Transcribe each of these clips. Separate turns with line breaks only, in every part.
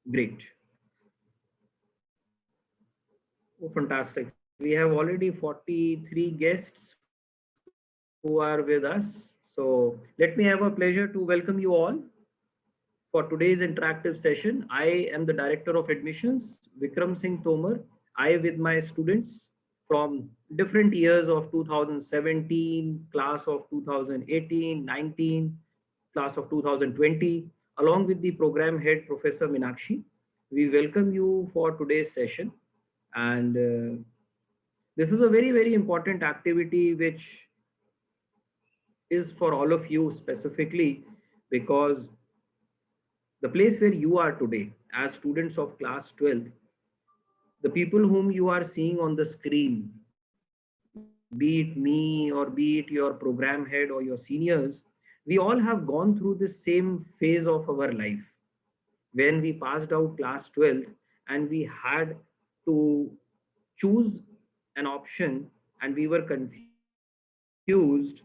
Great. Oh, fantastic. We have already 43 guests who are with us. So let me have a pleasure to welcome you all for today's interactive session. I am the Director of Admissions, Vikram Singh Tomar. I, with my students from different years of 2017, class of 2018, 19, class of 2020, along with the program head, Professor Minakshi, we welcome you for today's session. And this is a very, very important activity which is for all of you specifically because the place where you are today as students of class 12th, the people whom you are seeing on the screen, be it me or be it your program head or your seniors, we all have gone through the same phase of our life when we passed out class 12th and we had to choose an option and we were confused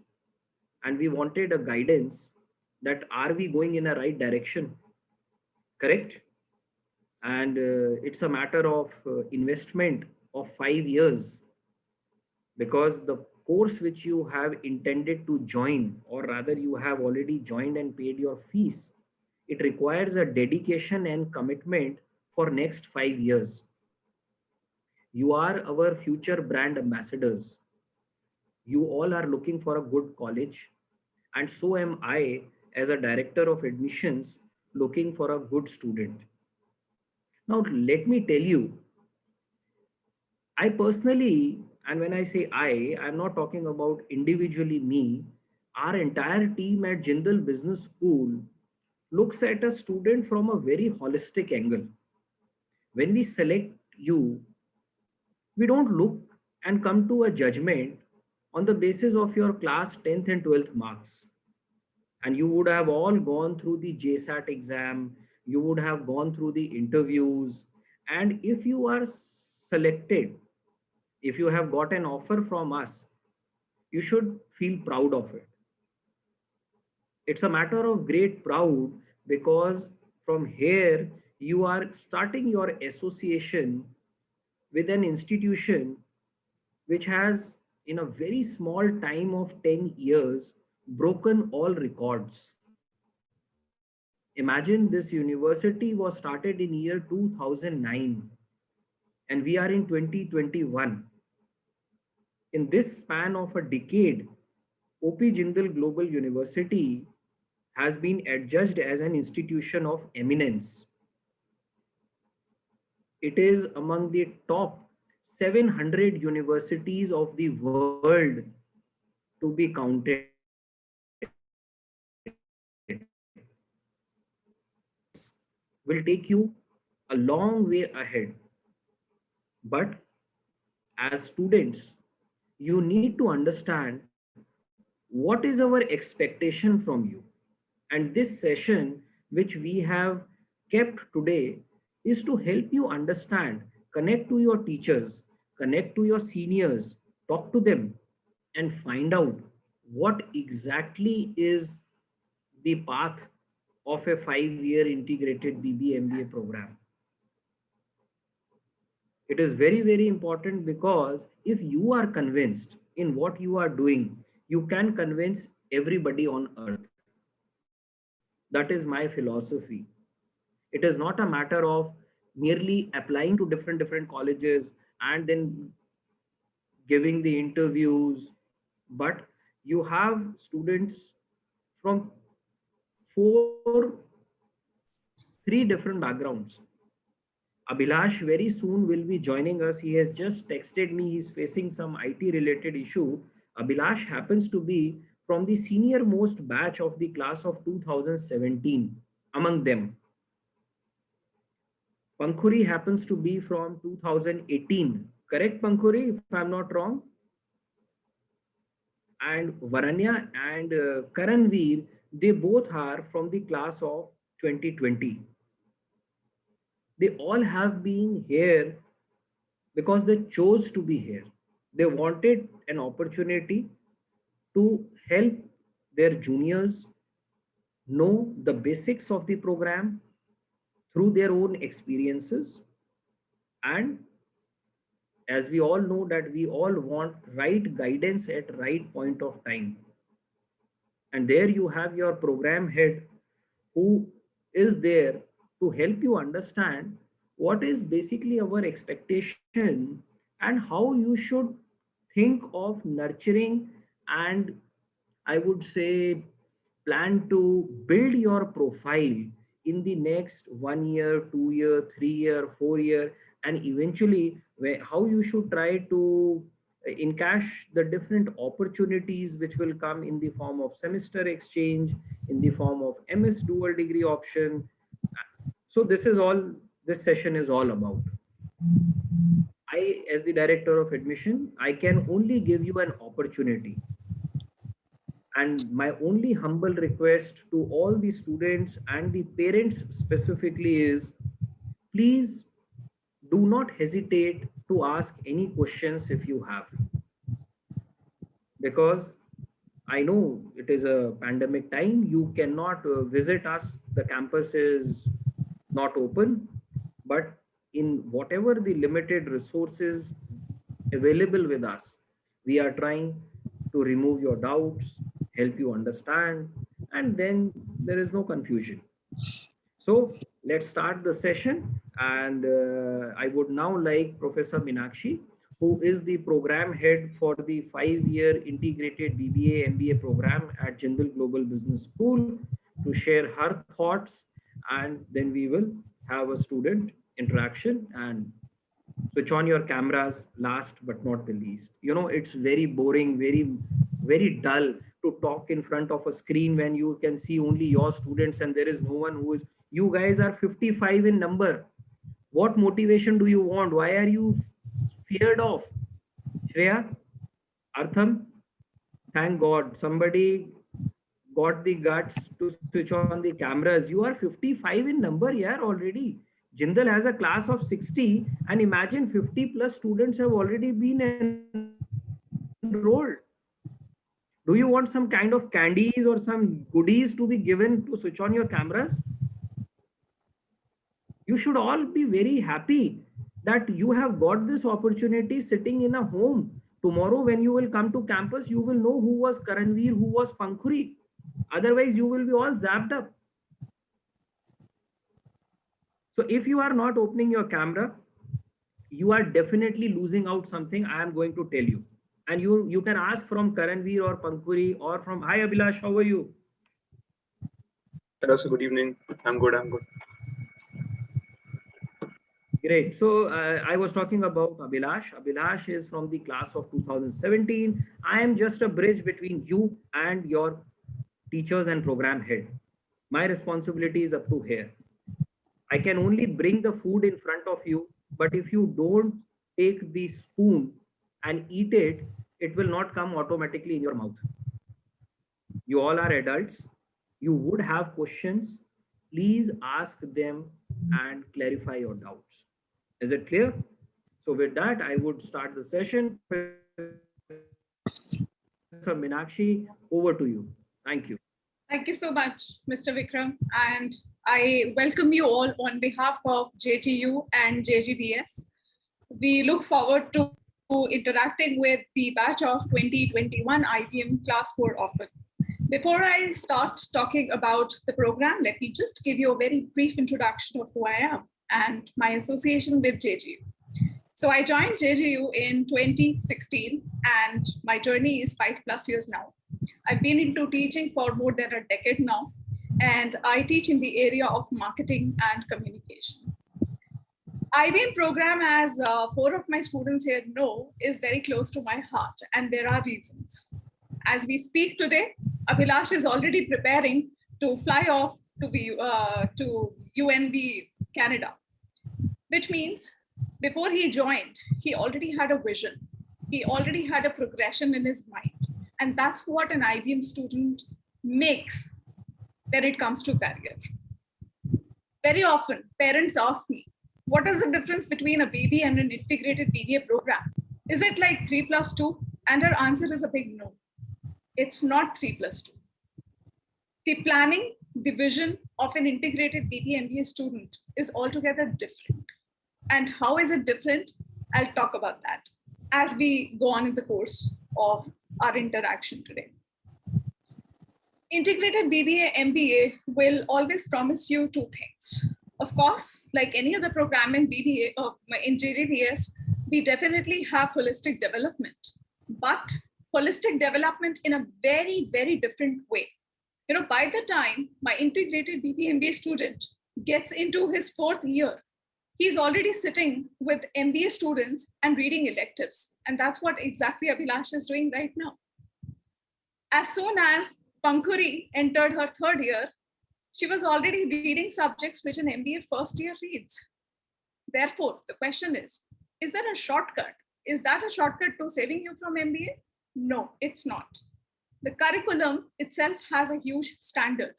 and we wanted a guidance that are we going in a right direction, correct? And it's a matter of investment of 5 years because the course which you have intended to join, or rather you have already joined and paid your fees, it requires a dedication and commitment for next 5 years. You are our future brand ambassadors. You all are looking for a good college, and so am I as a director of admissions looking for a good student. Now, let me tell you, I personally, and when I say I'm not talking about individually me, our entire team at Jindal Business School looks at a student from a very holistic angle. When we select you, we don't look and come to a judgment on the basis of your class 10th and 12th marks. And you would have all gone through the JSAT exam, you would have gone through the interviews, and if you are selected, if you have got an offer from us, you should feel proud of it. It's a matter of great proud because from here you are starting your association with an institution which has, in a very small time of 10 years, broken all records. Imagine this university was started in year 2009 and we are in 2021. In this span of a decade, OP Jindal Global University has been adjudged as an institution of eminence. It is among the top 700 universities of the world to be counted. This will take you a long way ahead. But as students, you need to understand what is our expectation from you. And this session, which we have kept today, is to help you understand, connect to your teachers, connect to your seniors, talk to them, and find out what exactly is the path of a 5 year integrated BBA MBA program. It is very, very important because if you are convinced in what you are doing, you can convince everybody on earth. That is my philosophy. It is not a matter of merely applying to different colleges and then giving the interviews, but you have students from four, three different backgrounds. Abhilash very soon will be joining us. He has just texted me. He's facing some IT related issue. Abhilash happens to be from the senior most batch of the class of 2017 among them. Pankhuri happens to be from 2018. Correct, Pankhuri, if I'm not wrong? And Varanya and Karanveer, they both are from the class of 2020. They all have been here because they chose to be here. They wanted an opportunity to help their juniors know the basics of the program through their own experiences. And as we all know that we all want right guidance at right point of time. And there you have your program head who is there to help you understand what is basically our expectation and how you should think of nurturing and, I would say, plan to build your profile in the next 1 year, 2 year, 3 year, 4 year, and eventually how you should try to encash the different opportunities which will come in the form of semester exchange, in the form of MS dual degree option. So this is all this session is all about. I, as the director of admission, I can only give you an opportunity. And my only humble request to all the students and the parents specifically is, please do not hesitate to ask any questions if you have. Because I know it is a pandemic time, you cannot visit us, the campus is not open, but in whatever the limited resources available with us, we are trying to remove your doubts, help you understand, and then there is no confusion. So let's start the session. And I would now like Professor Meenakshi, who is the program head for the 5-year integrated BBA MBA program at Jindal Global Business School, to share her thoughts, and then we will have a student interaction. And switch on your cameras last but not the least. You know, it's very boring, very dull to talk in front of a screen when you can see only your students and there is no one who is. You guys are 55 in number. What motivation do you want? Why are you feared of? Shreya, Artham, thank God somebody got the guts to switch on the cameras. You are 55 in number, yeah, already. Jindal has a class of 60, and imagine 50 plus students have already been enrolled. Do you want some kind of candies or some goodies to be given to switch on your cameras? You should all be very happy that you have got this opportunity sitting in a home. Tomorrow, when you will come to campus, you will know who was Karanveer, who was Pankhuri. Otherwise, you will be all zapped up. So if you are not opening your camera, you are definitely losing out something. I am going to tell you. And you can ask from Karanveer or Pankhuri or from, hi Abhilash, how are you?
Hello, sir. Good evening. I'm good.
Great. So I was talking about Abhilash. Abhilash is from the class of 2017. I am just a bridge between you and your teachers and program head. My responsibility is up to here. I can only bring the food in front of you, but if you don't take the spoon and eat it, it will not come automatically in your mouth. You all are adults. You would have questions. Please ask them and clarify your doubts. Is it clear? So with that, I would start the session. Professor Meenakshi, over to you. Thank you.
Thank you so much, Mr. Vikram. And I welcome you all on behalf of JGU and JGBS. We look forward to interacting with the batch of 2021 IBM Class 4 often. Before I start talking about the program, let me just give you a very brief introduction of who I am and my association with JGU. So I joined JGU in 2016 and my journey is 5+ years now. I've been into teaching for more than a decade now, and I teach in the area of marketing and communication. IBM program, as 4 of my students here know, is very close to my heart, and there are reasons. As we speak today, Abhilash is already preparing to fly off to UNB, Canada, which means before he joined, he already had a vision. He already had a progression in his mind. And that's what an IBM student makes when it comes to career. Very often, parents ask me, what is the difference between a BB and an integrated BBA program? Is it like 3+2? And our answer is a big no. It's not 3+2. The planning, the vision, of an integrated BBA student is altogether different. And how is it different? I'll talk about that as we go on in the course of our interaction today. Integrated BBA MBA will always promise you two things. Of course, like any other program in BBA in JJBS, we definitely have holistic development, but holistic development in a very, very different way. You know, by the time my integrated BBA MBA student gets into his 4th year, he's already sitting with MBA students and reading electives. And that's what exactly Abhilash is doing right now. As soon as Pankhuri entered her 3rd year, she was already reading subjects which an MBA first year reads. Therefore, the question is there a shortcut? Is that a shortcut to saving you from MBA? No, it's not. The curriculum itself has a huge standard.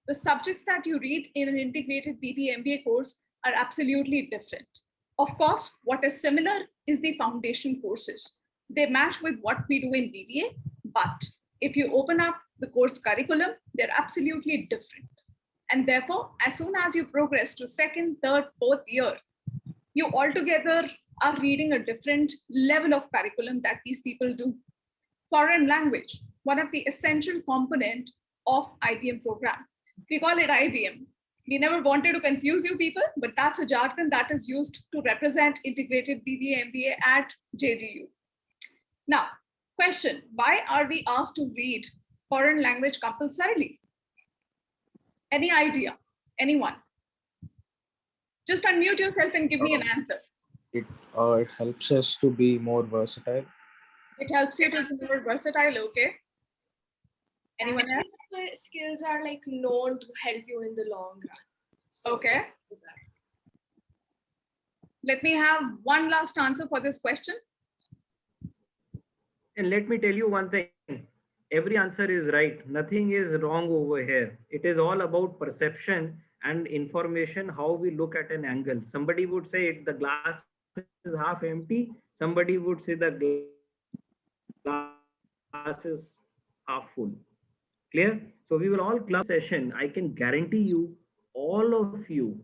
The subjects that you read in an integrated BBA MBA course are absolutely different. Of course, what is similar is the foundation courses. They match with what we do in BBA, but if you open up the course curriculum, they're absolutely different. And therefore, as soon as you progress to 2nd, 3rd, 4th year, you altogether are reading a different level of curriculum that these people do. Foreign language, one of the essential component of IBM program. We call it IBM. We never wanted to confuse you people, but that's a jargon that is used to represent integrated BBA MBA at JGU. Now, question, why are we asked to read foreign language compulsorily? Any idea? Anyone? Just unmute yourself and give me an answer.
It helps us to be more versatile.
It helps you to be more versatile, okay? Anyone else?
The skills are like known to help you in the long run. So
Okay. Let me have one last answer for this question.
And let me tell you one thing. Every answer is right. Nothing is wrong over here. It is all about perception and information, how we look at an angle. Somebody would say the glass is half empty. Somebody would say the glass is half full. Clear? So we will all club session. I can guarantee you, all of you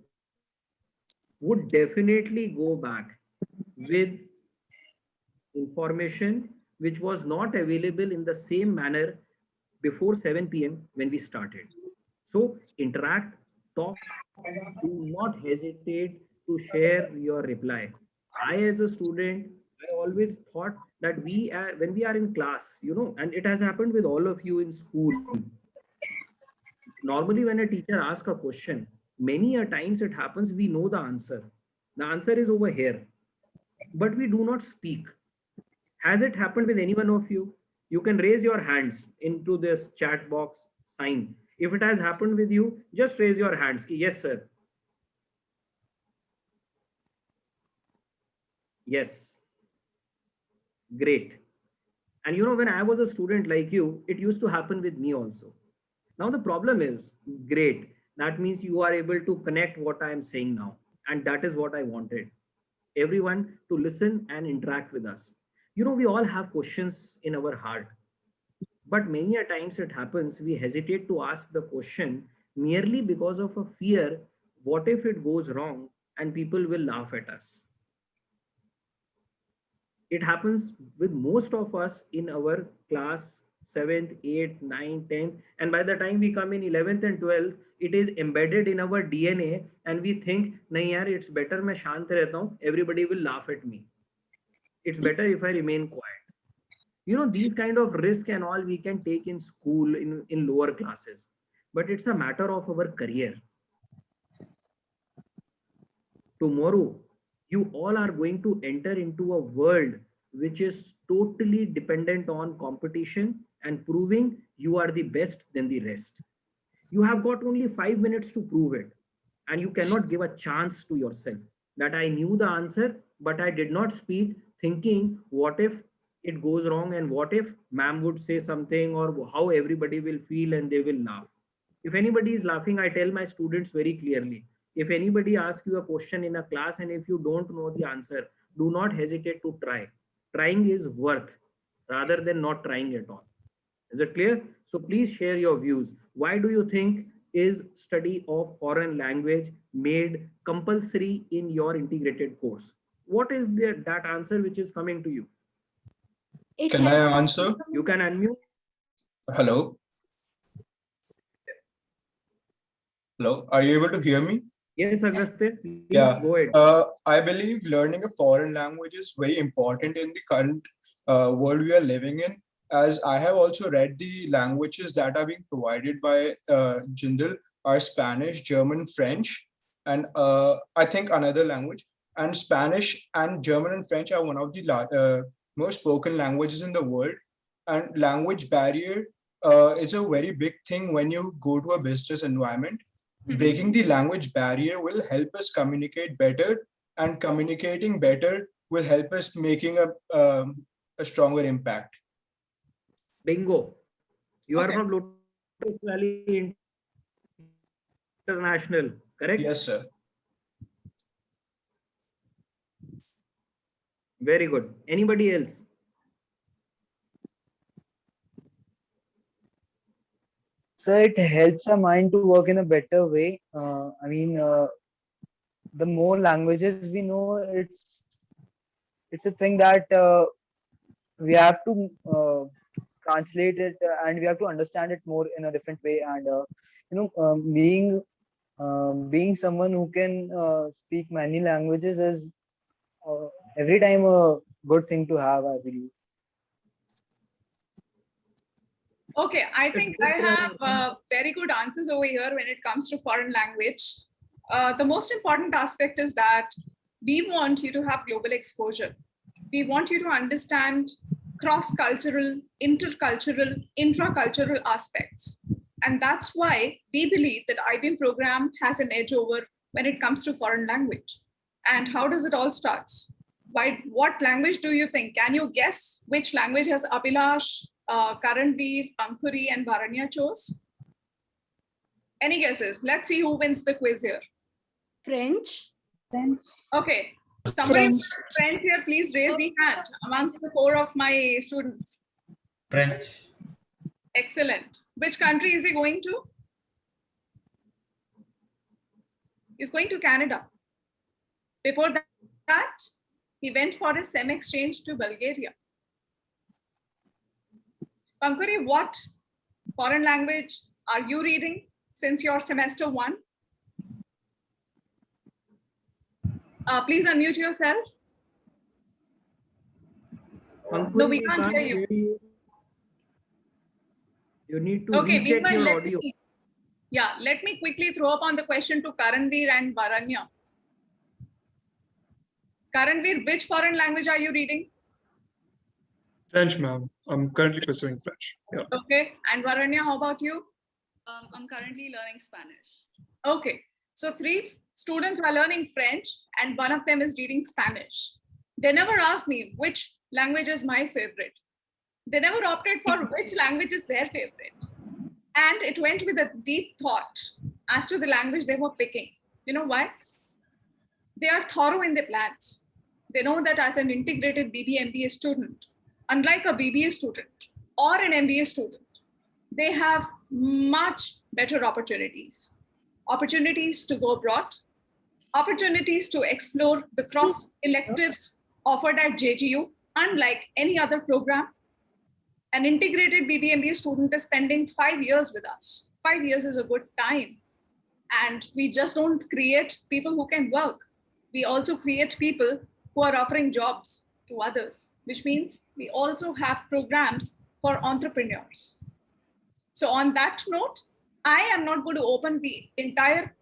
would definitely go back with information which was not available in the same manner before 7 p.m. when we started. So interact, talk, do not hesitate to share your reply. I, as a student, I always thought that when we are in class, you know, and it has happened with all of you in school. Normally, when a teacher asks a question, many a times it happens, we know the answer. The answer is over here, but we do not speak. Has it happened with any one of you? You can raise your hands into this chat box sign. If it has happened with you, just raise your hands. Yes, sir. Yes. Great. And you know, when I was a student like you, it used to happen with me also. Now the problem is, great. That means you are able to connect what I am saying now. And that is what I wanted. Everyone to listen and interact with us. You know, we all have questions in our heart. But many a times it happens, we hesitate to ask the question merely because of a fear. What if it goes wrong and people will laugh at us? It happens with most of us in our class 7th, 8th, 9th, 10th. And by the time we come in 11th and 12th, it is embedded in our DNA. And we think, nahi yaar, it's better main shant rehta hu. Everybody will laugh at me. It's better if I remain quiet. You know, these kind of risks and all we can take in school, in lower classes. But it's a matter of our career. Tomorrow, you all are going to enter into a world which is totally dependent on competition and proving you are the best than the rest. You have got only 5 minutes to prove it. And you cannot give a chance to yourself that I knew the answer, but I did not speak, thinking, what if it goes wrong and what if ma'am would say something, or how everybody will feel and they will laugh. If anybody is laughing, I tell my students very clearly, if anybody asks you a question in a class and if you don't know the answer, do not hesitate to try. Trying is worth rather than not trying at all. Is it clear? So please share your views. Why do you think is study of foreign language made compulsory in your integrated course? What is that answer which is coming to you?
Can I answer?
You can unmute.
Hello? Hello, are you able to hear me?
Yes, Agastya, please
Yeah.
go ahead.
I believe learning a foreign language is very important in the current world we are living in, as I have also read the languages that are being provided by Jindal are Spanish, German, French, and I think another language. And Spanish and German and French are one of the most spoken languages in the world. And language barrier is a very big thing when you go to a business environment. Breaking the language barrier will help us communicate better, and communicating better will help us making a stronger impact.
Bingo. You are
Okay.
from Lotus Valley International, correct?
Yes, sir.
Very good. Anybody else?
So it helps our mind to work in a better way. The more languages we know, it's a thing that we have to translate it and we have to understand it more in a different way. And being someone who can speak many languages is every time a good thing to have, I believe.
Okay, I think
good
I
to
have very good answers over here when it comes to foreign language. The most important aspect is that we want you to have global exposure. We want you to understand cross-cultural, intercultural, intracultural aspects. And that's why we believe that IBM program has an edge over when it comes to foreign language. And how does it all start? What language do you think? Can you guess which language has Abhilash, Karanveer, Pankuri, and Varanya chose? Any guesses? Let's see who wins the quiz here.
French.
Okay, somebody French here, please raise the hand amongst the 4 of my students.
French.
Excellent. Which country is he going to? He's going to Canada. Before that, he went for a SEM exchange to Bulgaria. Pankuri, what foreign language are you reading since your semester 1? Please unmute yourself.
Pankuri,
No, we can't hear you.
You need to
Okay,
recheck
meanwhile,
your audio.
let me quickly throw up on the question to Karanveer and Varanya. Karanveer, which foreign language are you reading?
French, ma'am. I'm currently pursuing French. Yeah.
Okay, and Varanya, how about you?
I'm currently learning Spanish.
Okay, so 3 students are learning French and one of them is reading Spanish. They never asked me which language is my favorite. They never opted for which language is their favorite. And it went with a deep thought as to the language they were picking. You know why? They are thorough in their plans. They know that as an integrated BBA MBA student, unlike a BBA student or an MBA student, they have much better opportunities. Opportunities to go abroad, opportunities to explore the cross electives offered at JGU, unlike any other program. An integrated BBA MBA student is spending 5 years with us. 5 years is a good time. And we just don't create people who can work. We also create people who are offering jobs to others, which means we also have programs for entrepreneurs. So on that note, I am not going to open the entire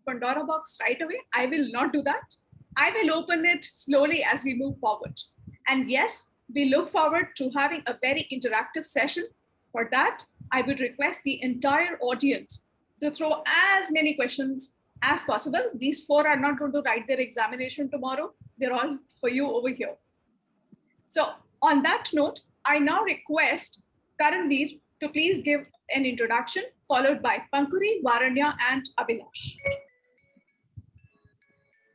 Pandora box right away. I will not do that. I will open it slowly as we move forward. And yes, we look forward to having a very interactive session. For that, I would request the entire audience to throw as many questions as possible. These 4 are not going to write their examination tomorrow. They're all for you over here. So on that note, I now request Karanveer to please give an introduction, followed by Pankuri, Varanya, and Abhilash.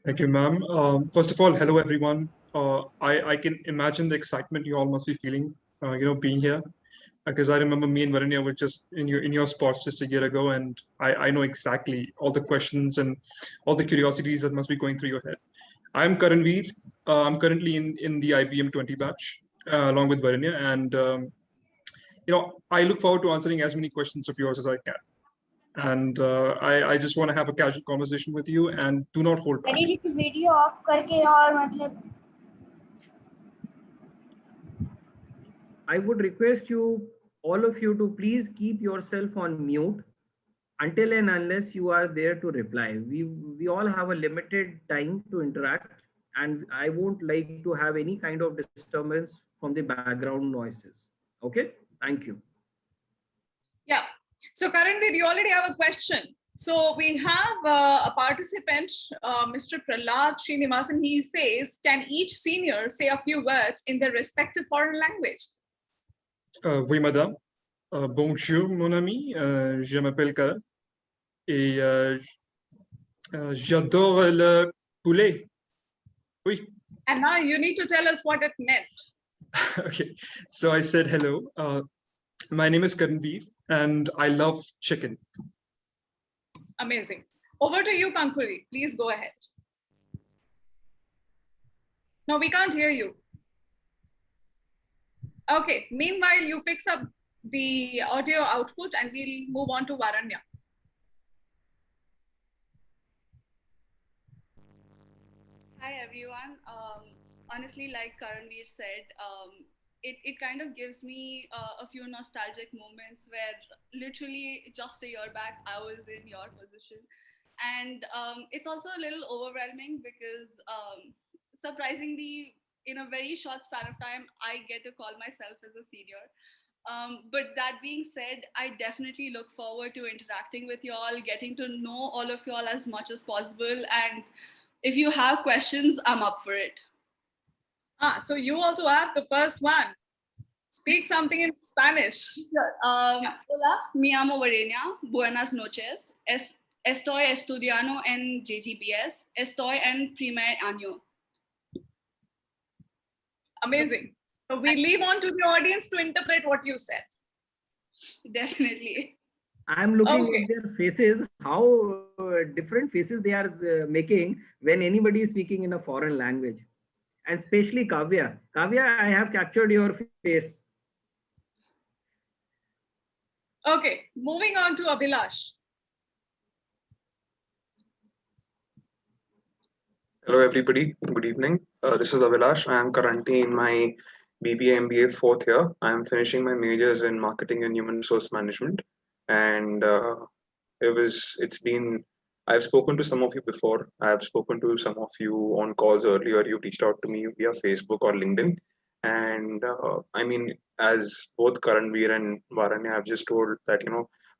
Thank you, ma'am. First of all, hello, everyone. I can imagine the excitement you all must be feeling, being here. because I remember me and Varanya were just in your spots just a year ago, and I know exactly all the questions and all the curiosities that must be going through your head. I'm Karanveer. I'm currently in the IBM 20 batch along with Varanya, and I look forward to answering as many questions of yours as I can. And I just want to have a casual conversation with you, and do not hold back.
Video of करके और मतलब
I would request you, all of you, to please keep yourself on mute until and unless you are there to reply. We all have a limited time to interact, and I won't like to have any kind of disturbance from the background noises. Okay, thank you.
Yeah. So Karanveer, you already have a question. So we have a participant, Mr. Prahlad Srinivasan. He says, can each senior say a few words in their respective foreign language?
Oui, madame. Bonjour, mon ami. Je m'appelle Karan. Et j'adore le poulet. Oui.
And now you need to tell us what it meant.
Okay. So I said hello. My name is Karanveer, and I love chicken.
Amazing. Over to you, Pankuri. Please go ahead. No, we can't hear you. Okay. Meanwhile, you fix up the audio output and we'll move on to Varanya.
Hi, everyone. Honestly, like Karanveer said, it kind of gives me a few nostalgic moments where literally just a year back, I was in your position. And it's also a little overwhelming because surprisingly, in a very short span of time, I get to call myself as a senior. But that being said, I definitely look forward to interacting with you all, getting to know all of you all as much as possible. And if you have questions, I'm up for it.
So you also have the first one. Speak something in Spanish.
Sure. Hola, me llamo Varenya. Buenas noches. Estoy estudiando en JGBS. Estoy en primer año.
Amazing. So we leave on to the audience to interpret what you said.
Definitely.
I'm looking
Okay.
at their faces, how different faces they are making when anybody is speaking in a foreign language. And especially Kavya. Kavya, I have captured your face.
Okay, moving on to Abhilash.
Hello, everybody. Good evening. This is Avilash. I am currently in my BBA MBA fourth year. I am finishing my majors in marketing and human resource management. And I've spoken to some of you before. I've spoken to some of you on calls earlier. You reached out to me via Facebook or LinkedIn. And I mean, as both Karanveer and Varanya have just told that,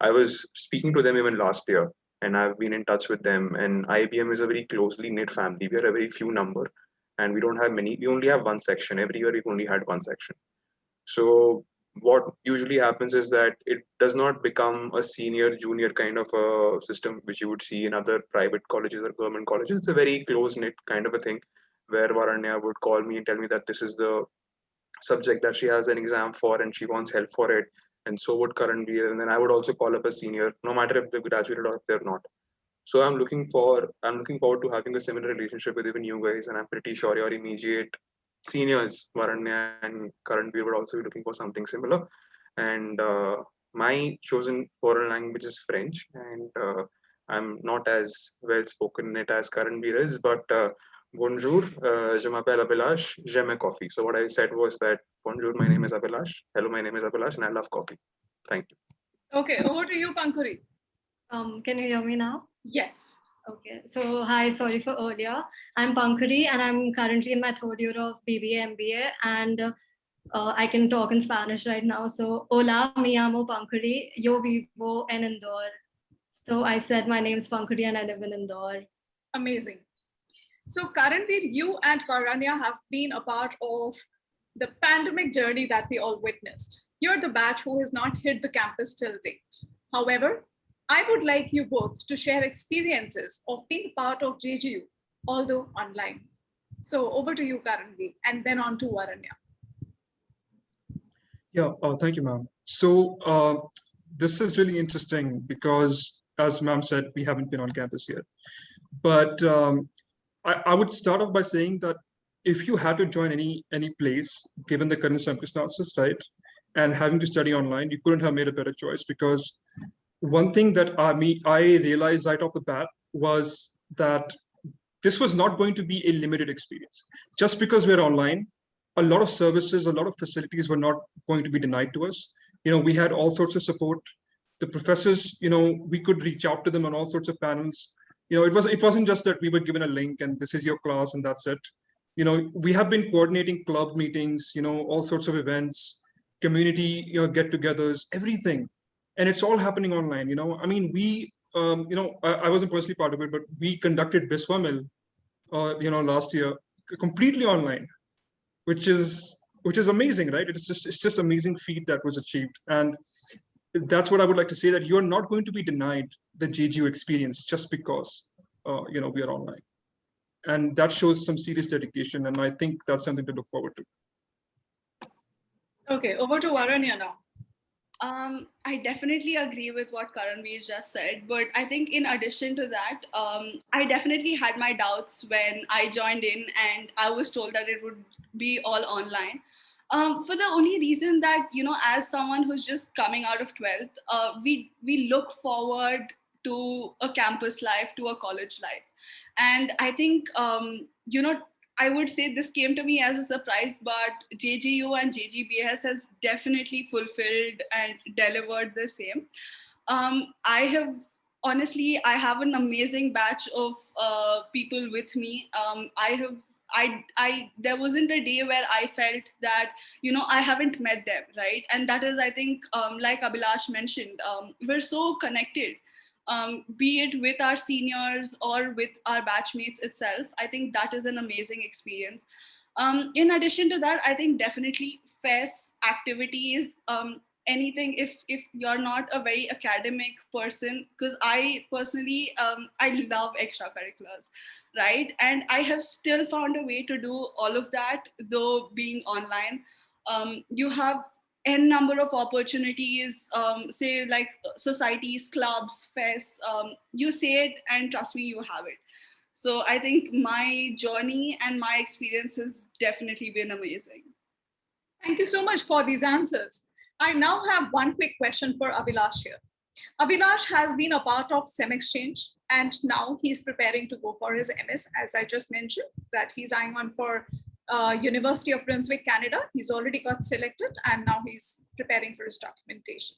I was speaking to them even last year, and I've been in touch with them. And IBM is a very closely knit family. We are a very few number, and we don't have many. We only have one section. Every year, we've only had one section. So what usually happens is that it does not become a senior junior kind of a system which you would see in other private colleges or government colleges. It's a very close knit kind of a thing where Varanya would call me and tell me that this is the subject that she has an exam for and she wants help for it, and so would Karanveer, and then I would also call up a senior no matter if they've graduated or if they're not. So I'm looking forward to having a similar relationship with even you guys, and I'm pretty sure your immediate seniors, Varanya and Karanveer, would also be looking for something similar. And my chosen foreign language is French, and I'm not as well spoken in it as Karanveer is, but bonjour, je m'appelle Abhilash, j'aime coffee. So what I said was that, bonjour, my name is Abhilash. Hello, my name is Abhilash, and I love coffee. Thank you.
Okay, over to you, Pankuri.
Can you hear me now?
Yes.
Okay, so hi, sorry for earlier. I'm Pankuri and I'm currently in my third year of BBA MBA, and I can talk in Spanish right now. So, hola, me llamo Pankuri, yo vivo en Indore. So I said my name's Pankuri and I live in Indore.
Amazing. So currently, you and Varanya have been a part of the pandemic journey that we all witnessed. You're the batch who has not hit the campus till date. However, I would like you both to share experiences of being part of JGU, although online. So over to you, Karanveer, and then on to Varanya.
Yeah, thank you, ma'am. So this is really interesting because, as ma'am said, we haven't been on campus yet. But I would start off by saying that if you had to join any place, given the current circumstances, right, and having to study online, you couldn't have made a better choice, because one thing that I realized right off the bat was that this was not going to be a limited experience. Just because we're online, a lot of services, a lot of facilities were not going to be denied to us. We had all sorts of support. The professors, we could reach out to them on all sorts of panels. It wasn't just that we were given a link and this is your class and that's it. We have been coordinating club meetings, all sorts of events, community, get-togethers, everything, and it's all happening online. I mean, we, I wasn't personally part of it, but we conducted Biswamil, last year, completely online, which is amazing, right? It's just amazing feat that was achieved, and that's what I would like to say, that you're not going to be denied the JGU experience just because we are online, and that shows some serious dedication, and I think that's something to look forward to.
Okay, over to Varanya now.
I definitely agree with what Karanveer just said, but I think in addition to that, I definitely had my doubts when I joined in and I was told that it would be all online. For the only reason that, as someone who's just coming out of 12th, we look forward to a campus life, to a college life. And I think, I would say this came to me as a surprise, but JGU and JGBS has definitely fulfilled and delivered the same. I have an amazing batch of people with me. There wasn't a day where I felt that, I haven't met them, right? And that is, I think, like Abhilash mentioned, we're so connected. Be it with our seniors or with our batchmates itself. I think that is an amazing experience. In addition to that, I think definitely fest activities, anything, if you're not a very academic person, because I personally, I love extracurriculars, right? And I have still found a way to do all of that, though being online. You have n number of opportunities, say like societies, clubs, fests, you say it and trust me, you have it. So I think my journey and my experience has definitely been amazing.
Thank you so much for these answers. I now have one quick question for Abhilash here. Abhilash has been a part of SEM Exchange, and now he's preparing to go for his MS, as I just mentioned, that he's eyeing on for University of Brunswick, Canada. He's already got selected and now he's preparing for his documentation.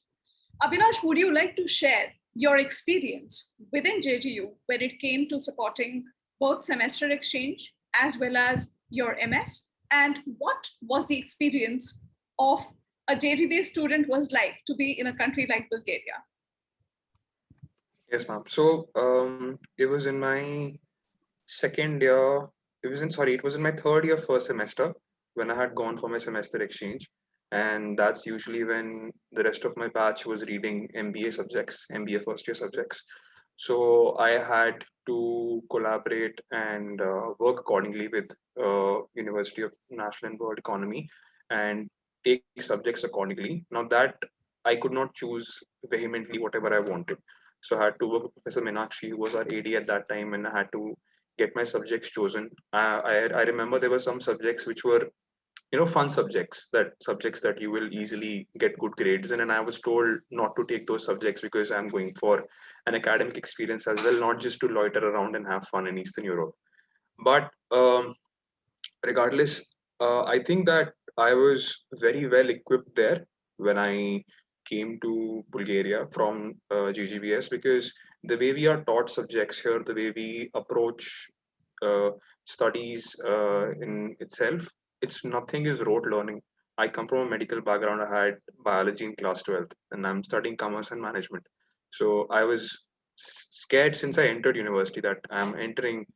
Abhilash, would you like to share your experience within JGU when it came to supporting both semester exchange as well as your MS? And what was the experience of a JGBA student was like to be in a country like Bulgaria?
Yes, ma'am. So it was in my second year. It was in my third year, first semester, when I had gone for my semester exchange. And that's usually when the rest of my batch was reading MBA subjects, MBA first year subjects. So I had to collaborate and work accordingly with University of National and World Economy and take subjects accordingly. Now that I could not choose vehemently whatever I wanted. So I had to work with Professor Meenakshi, who was our AD at that time, and I had to get my subjects chosen. I remember there were some subjects which were, fun subjects that you will easily get good grades in, and I was told not to take those subjects because I'm going for an academic experience as well, not just to loiter around and have fun in Eastern Europe. But regardless, I think that I was very well equipped there when I came to Bulgaria from GGBS, because the way we are taught subjects here, the way we approach studies in itself, nothing is rote learning. I come from a medical background. I had biology in class 12th, and I'm studying commerce and management. So I was scared since I entered university that I'm entering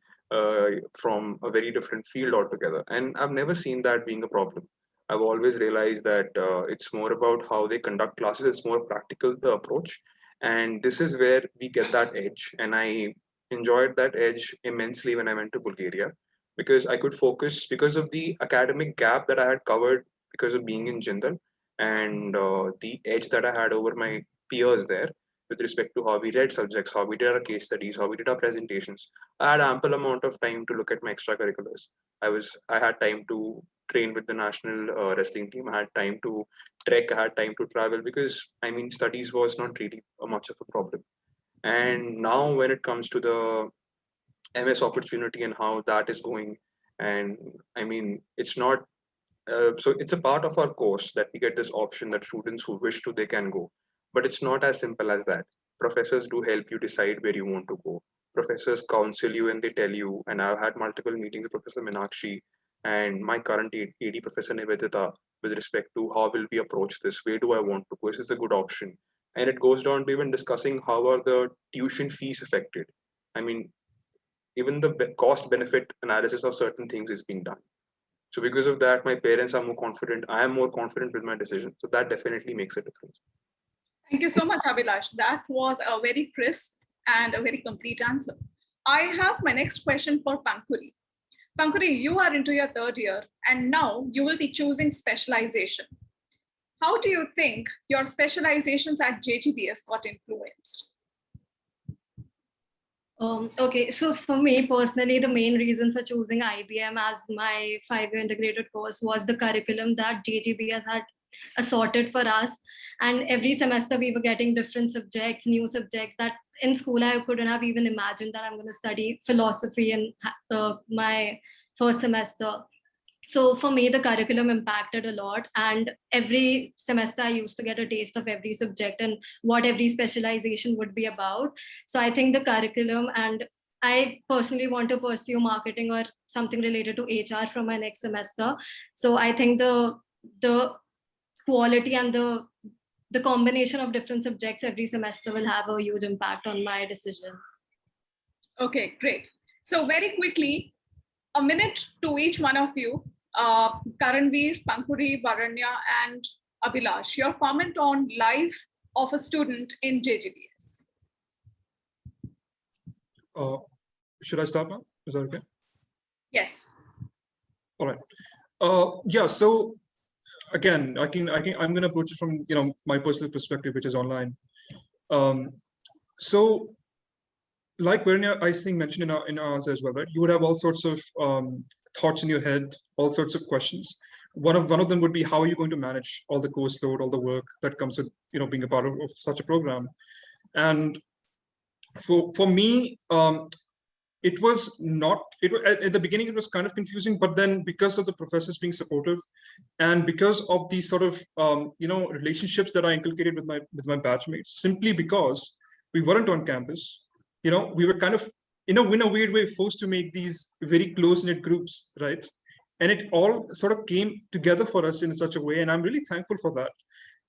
from a very different field altogether. And I've never seen that being a problem. I've always realized that it's more about how they conduct classes. It's more practical, the approach. And this is where we get that edge. And I enjoyed that edge immensely when I went to Bulgaria, because I could focus because of the academic gap that I had covered because of being in Jindal. and the edge that I had over my peers there with respect to how we read subjects, how we did our case studies, how we did our presentations. I had ample amount of time to look at my extracurriculars. I had time to train with the national wrestling team. I had time to trek. I had time to travel because I mean studies was not really much of a problem. And now when it comes to the MS opportunity and how that is going, and I mean it's not so it's a part of our course that we get this option that students who wish to they can go, but it's not as simple as that. Professors do help you decide where you want to go. Professors counsel you and they tell you, and I've had multiple meetings with Professor Minakshi and my current AD Professor Nivedita with respect to how will we approach this, where do I want to go, is this a good option. And it goes down to even discussing how are the tuition fees affected. I mean, even the cost benefit analysis of certain things is being done. So because of that, my parents are more confident. I am more confident with my decision. So that definitely makes a difference.
Thank you so much, Abhilash. That was a very crisp and a very complete answer. I have my next question for Pankuri. Pankuri, you are into your third year and now you will be choosing specialization. How do you think your specializations at JGBS got influenced?
Okay, so for me personally, the main reason for choosing IBM as my 5-year integrated course was the curriculum that JGBS had assorted for us. And every semester we were getting different subjects, new subjects that in school I couldn't have even imagined that I'm going to study philosophy in my first semester. So for me, the curriculum impacted a lot, and every semester I used to get a taste of every subject and what every specialization would be about. So I think the curriculum, and I personally want to pursue marketing or something related to HR from my next semester. So I think the quality and the combination of different subjects every semester will have a huge impact on my decision.
Okay, great. So very quickly, a minute to each one of you, Karanveer, Pankuri, Varanya, and Abhilash, your comment on life of a student in JGBS.
Should I start now? Is that okay?
Yes.
All right. Yeah. So again, I'm going to approach it from my personal perspective, which is online. So, like Varanya, I think mentioned in our answer as well, right? You would have all sorts of thoughts in your head, all sorts of questions. One of them would be, how are you going to manage all the course load, all the work that comes with being a part of such a program? And for me, it was not. At the beginning it was kind of confusing, but then because of the professors being supportive, and because of these sort of relationships that I inculcated with my batchmates, simply because we weren't on campus, we were kind of in a weird way forced to make these very close-knit groups, right? And it all sort of came together for us in such a way, and I'm really thankful for that.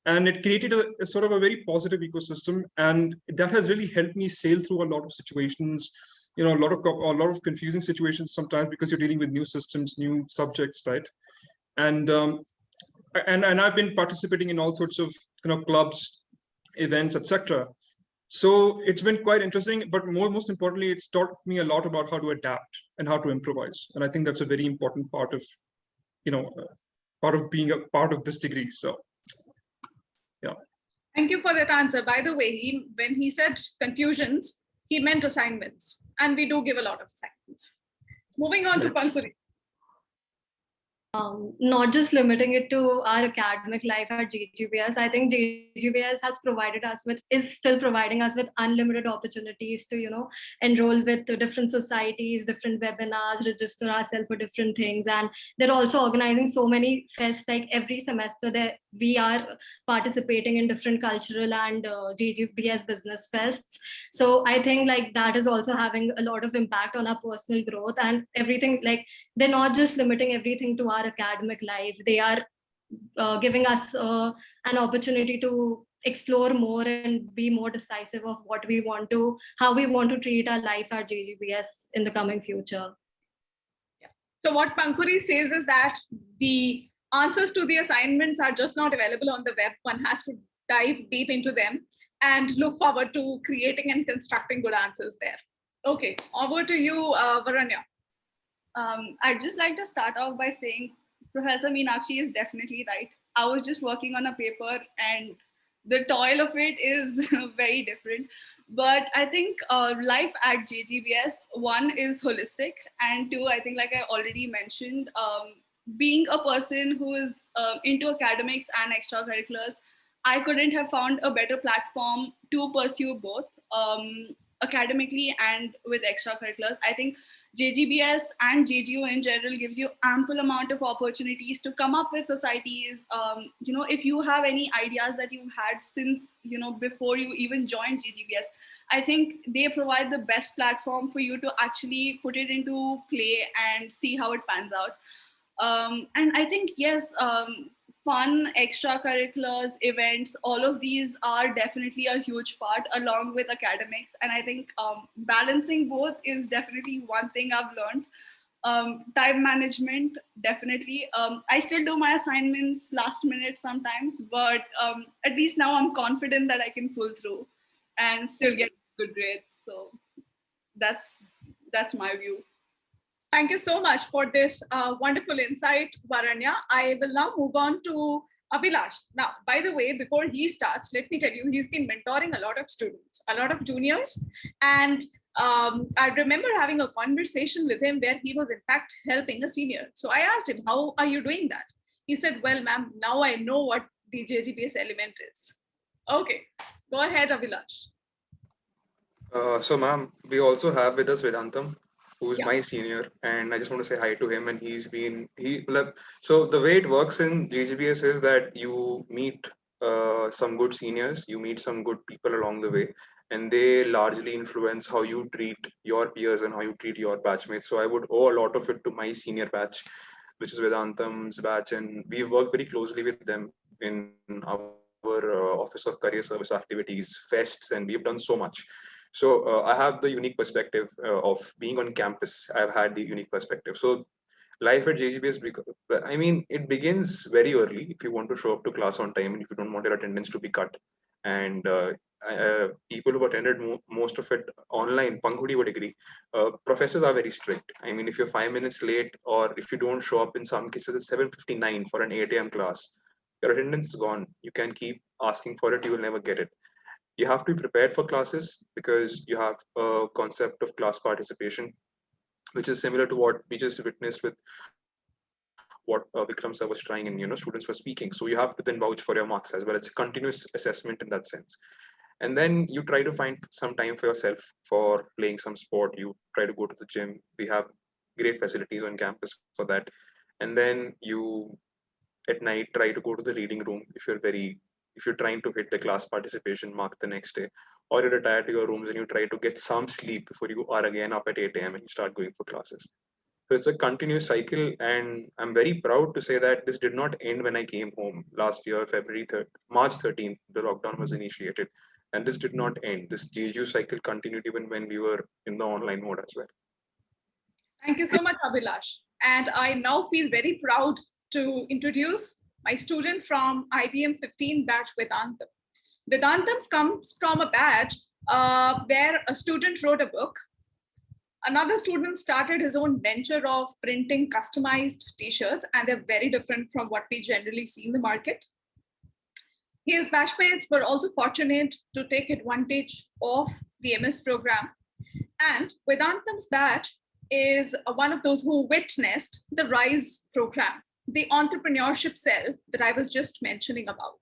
And it created a sort of a very positive ecosystem, and that has really helped me sail through a lot of situations, a lot of confusing situations sometimes, because you're dealing with new systems, new subjects, right? And I've been participating in all sorts of clubs, events, etc. So it's been quite interesting, but most importantly, it's taught me a lot about how to adapt and how to improvise. And I think that's a very important part of, being a part of this degree. So, yeah.
Thank you for that answer. By the way, when he said confusions, he meant assignments, and we do give a lot of assignments. Moving on to Pankuri.
Not just limiting it to our academic life at JGBS. I think JGBS is still providing us with unlimited opportunities to, enroll with different societies, different webinars, register ourselves for different things. And they're also organizing so many fests, like every semester that we are participating in different cultural and JGBS business fests. So I think like that is also having a lot of impact on our personal growth and everything. Like they're not just limiting everything to our academic life. They are giving us an opportunity to explore more and be more decisive of how we want to treat our life at JGBS in the coming future.
Yeah. So what Pankuri says is that the answers to the assignments are just not available on the web. One has to dive deep into them and look forward to creating and constructing good answers there. Okay, over to you, Varanya.
I'd just like to start off by saying Professor Meenakshi is definitely right. I was just working on a paper, and the toil of it is very different. But I think life at JGBS, one is holistic, and two, I think, like I already mentioned, being a person who is into academics and extracurriculars, I couldn't have found a better platform to pursue both academically and with extracurriculars. I think JGBS and JGO in general gives you ample amount of opportunities to come up with societies. If you have any ideas that you've had since, before you even joined JGBS, I think they provide the best platform for you to actually put it into play and see how it pans out. And I think, yes, fun, extracurriculars, events, all of these are definitely a huge part along with academics. And I think balancing both is definitely one thing I've learned. Time management, definitely. I still do my assignments last minute sometimes, but at least now I'm confident that I can pull through and still get good grades. So that's my view.
Thank you so much for this wonderful insight, Varanya. I will now move on to Abhilash. Now, by the way, before he starts, let me tell you, he's been mentoring a lot of students, a lot of juniors. And I remember having a conversation with him where he was in fact helping a senior. So I asked him, how are you doing that? He said, well, ma'am, now I know what the JGBS element is. Okay, go ahead, Abhilash.
So, ma'am, we also have with us Vedantam, who's
Yeah.
my senior, and I just want to say hi to him. And so the way it works in JGBS is that you meet some good seniors, you meet some good people along the way, and they largely influence how you treat your peers and how you treat your batchmates. So I would owe a lot of it to my senior batch, which is Vedantam's batch, and we've worked very closely with them in our Office of Career Service activities, fests, and we've done so much. So I have the unique perspective of being on campus. I've had the unique perspective. So life at JGBS, I mean, it begins very early if you want to show up to class on time and if you don't want your attendance to be cut. And people who've attended most of it online, Pankhudi would agree, professors are very strict. I mean, if you're 5 minutes late or if you don't show up in some cases at 7:59 for an 8 a.m. class, your attendance is gone. You can keep asking for it, you will never get it. You have to be prepared for classes because you have a concept of class participation, which is similar to what we just witnessed with what Vikram sir was trying, and students were speaking. So you have to then vouch for your marks as well. It's a continuous assessment in that sense. And then you try to find some time for yourself for playing some sport. You try to go to the gym. We have great facilities on campus for that. And then you at night try to go to the reading room if you're trying to hit the class participation mark the next day, or you retire to your rooms and you try to get some sleep before you are again up at 8 a.m. and you start going for classes. So it's a continuous cycle, and I'm very proud to say that this did not end when I came home last year, March 13th, the lockdown was initiated, and this did not end. This JGU cycle continued even when we were in the online mode as well.
Thank you so much, Abhilash. And I now feel very proud to introduce my student from IBM 15 batch, Vedantam. Vedantam comes from a batch where a student wrote a book. Another student started his own venture of printing customized t-shirts, and they're very different from what we generally see in the market. His batchmates were also fortunate to take advantage of the MS program. And Vedantam's batch is one of those who witnessed the RISE program, the entrepreneurship cell that I was just mentioning about.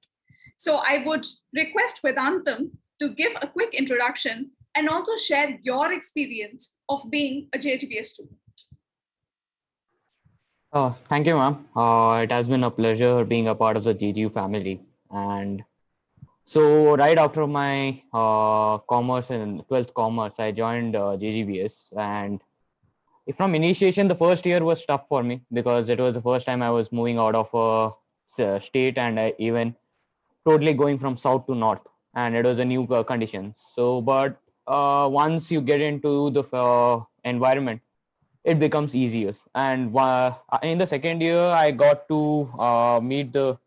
So I would request Vedantam to give a quick introduction and also share your experience of being a JGBS student.
Thank you, ma'am. It has been a pleasure being a part of the JGU family. And so right after my commerce and 12th commerce, I joined JGBS. And from initiation, the first year was tough for me because it was the first time I was moving out of a state and even totally going from south to north. And it was a new condition. So, but once you get into the environment, it becomes easier. And in the second year, I got to meet the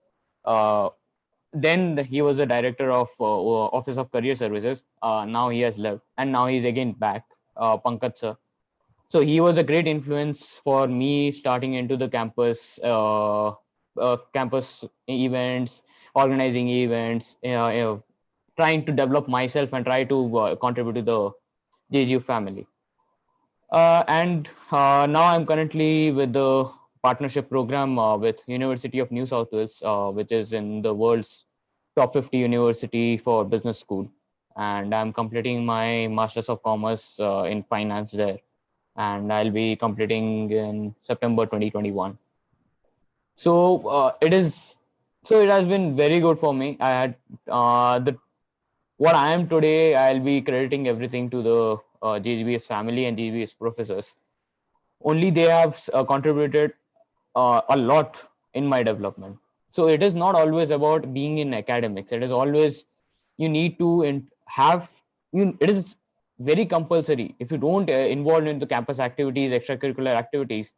then he was the director of Office of Career Services. Now he has left, and now he's again back, Pankaj sir. So he was a great influence for me starting into the campus campus events, organizing events, trying to develop myself and try to contribute to the JGU family. And now I'm currently with the partnership program with University of New South Wales, which is in the world's top 50 university for business school. And I'm completing my Masters of Commerce in finance there. And I'll be completing in September 2021. So it has been very good for me. I had what I am today, I'll be crediting everything to the JGBS family and JGBS professors. Only they have contributed a lot in my development. So it is not always about being in academics. It is always, you need to it is very compulsory. If you don't involve in the campus activities, extracurricular activities,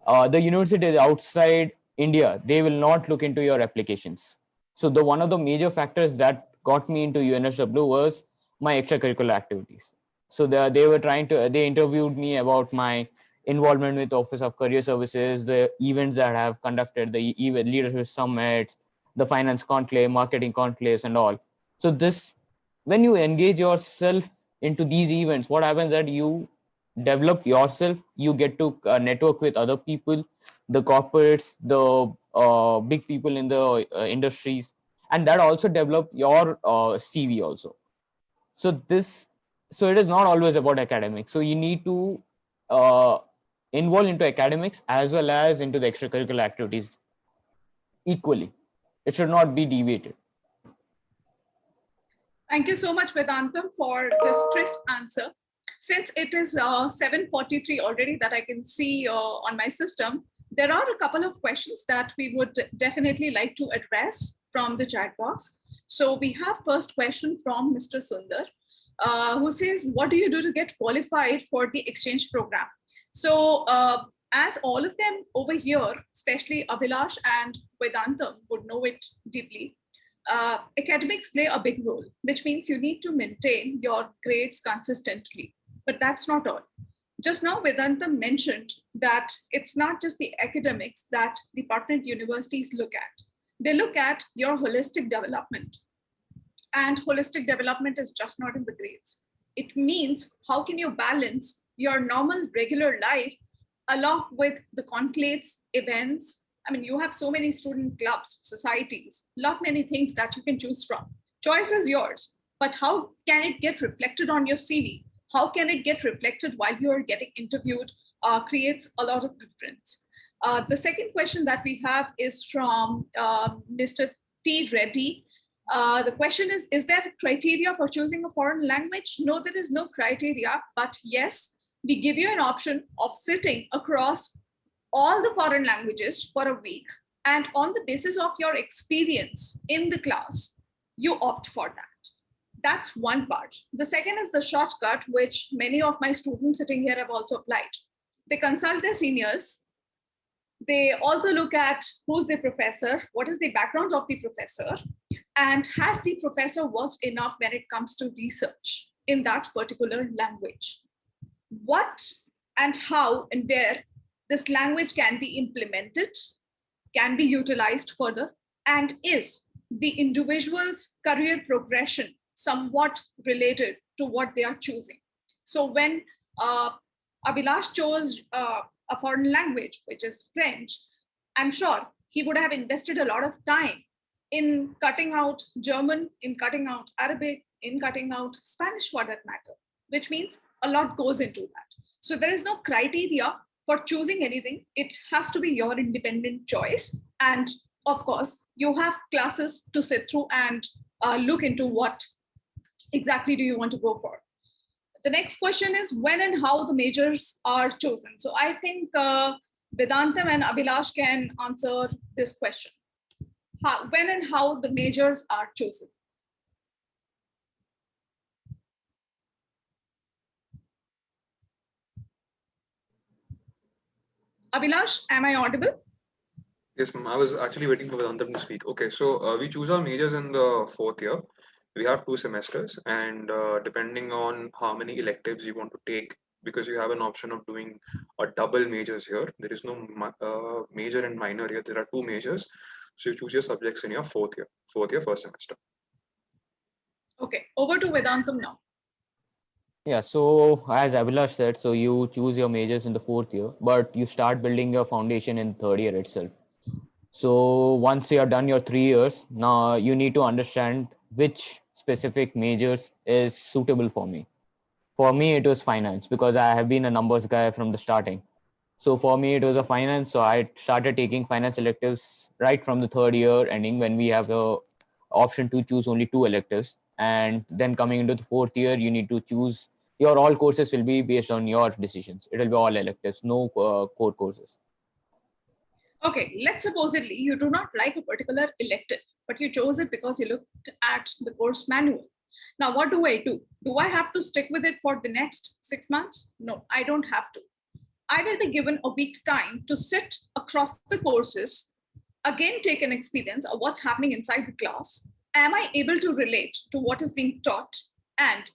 the universities outside India, they will not look into your applications. So one of the major factors that got me into UNSW was my extracurricular activities. So they interviewed me about my involvement with Office of Career Services, the events that I have conducted, the leadership summits, the finance conclave, marketing conclaves, and all. So when you engage yourself into these events, what happens that you develop yourself, you get to network with other people, the corporates, the big people in the industries, and that also develop your CV also. So it is not always about academics. So you need to involve into academics as well as into the extracurricular activities equally. It should not be deviated.
Thank you so much, Vedantam, for this crisp answer. Since it is 7:43 already that I can see on my system, there are a couple of questions that we would definitely like to address from the chat box. So we have first question from Mr. Sundar, who says, what do you do to get qualified for the exchange program? So as all of them over here, especially Abhilash and Vedantam would know it deeply, academics play a big role, which means you need to maintain your grades consistently. But that's not all. Just now, Vedantam mentioned that it's not just the academics that the partnered universities look at. They look at your holistic development. And holistic development is just not in the grades. It means how can you balance your normal, regular life along with the conclaves, events. I mean, you have so many student clubs, societies, lot many things that you can choose from. Choice is yours, but how can it get reflected on your CV? How can it get reflected while you're getting interviewed creates a lot of difference. The second question that we have is from Mr. T. Reddy. The question is there a criteria for choosing a foreign language? No, there is no criteria, but yes, we give you an option of sitting across all the foreign languages for a week. And on the basis of your experience in the class, you opt for that. That's one part. The second is the shortcut, which many of my students sitting here have also applied. They consult their seniors. They also look at who's the professor, what is the background of the professor, and has the professor worked enough when it comes to research in that particular language. What and how and where this language can be implemented, can be utilized further, and is the individual's career progression somewhat related to what they are choosing. So when Abhilash chose a foreign language, which is French, I'm sure he would have invested a lot of time in cutting out German, in cutting out Arabic, in cutting out Spanish for that matter, which means a lot goes into that. So there is no criteria for choosing anything. It has to be your independent choice. And of course, you have classes to sit through and look into what exactly do you want to go for. The next question is when and how the majors are chosen. So I think Vedantam and Abhilash can answer this question. When and how the majors are chosen. Abhilash, am I audible?
Yes, ma'am. I was actually waiting for Vedantam to speak. Okay, so we choose our majors in the 4th year. We have 2 semesters, and depending on how many electives you want to take because you have an option of doing a double majors here. There is no major and minor here. There are two majors. So you choose your subjects in your fourth year, first semester.
Okay, over to Vedankam now.
Yeah, so as Abhilash said, so you choose your majors in the fourth year, but you start building your foundation in third year itself. So once you have done your 3 years, now you need to understand which specific majors is suitable for me. For me, it was finance because I have been a numbers guy from the starting. So for me, it was a finance. So I started taking finance electives right from the third year ending when we have the option to choose only 2 electives. And then coming into the fourth year, you need to choose your all courses will be based on your decisions. It will be all electives, no core courses.
Okay, let's supposedly you do not like a particular elective, but you chose it because you looked at the course manual. Now, what do I do? Do I have to stick with it for the next 6 months? No, I don't have to. I will be given a week's time to sit across the courses, again, take an experience of what's happening inside the class. Am I able to relate to what is being taught? And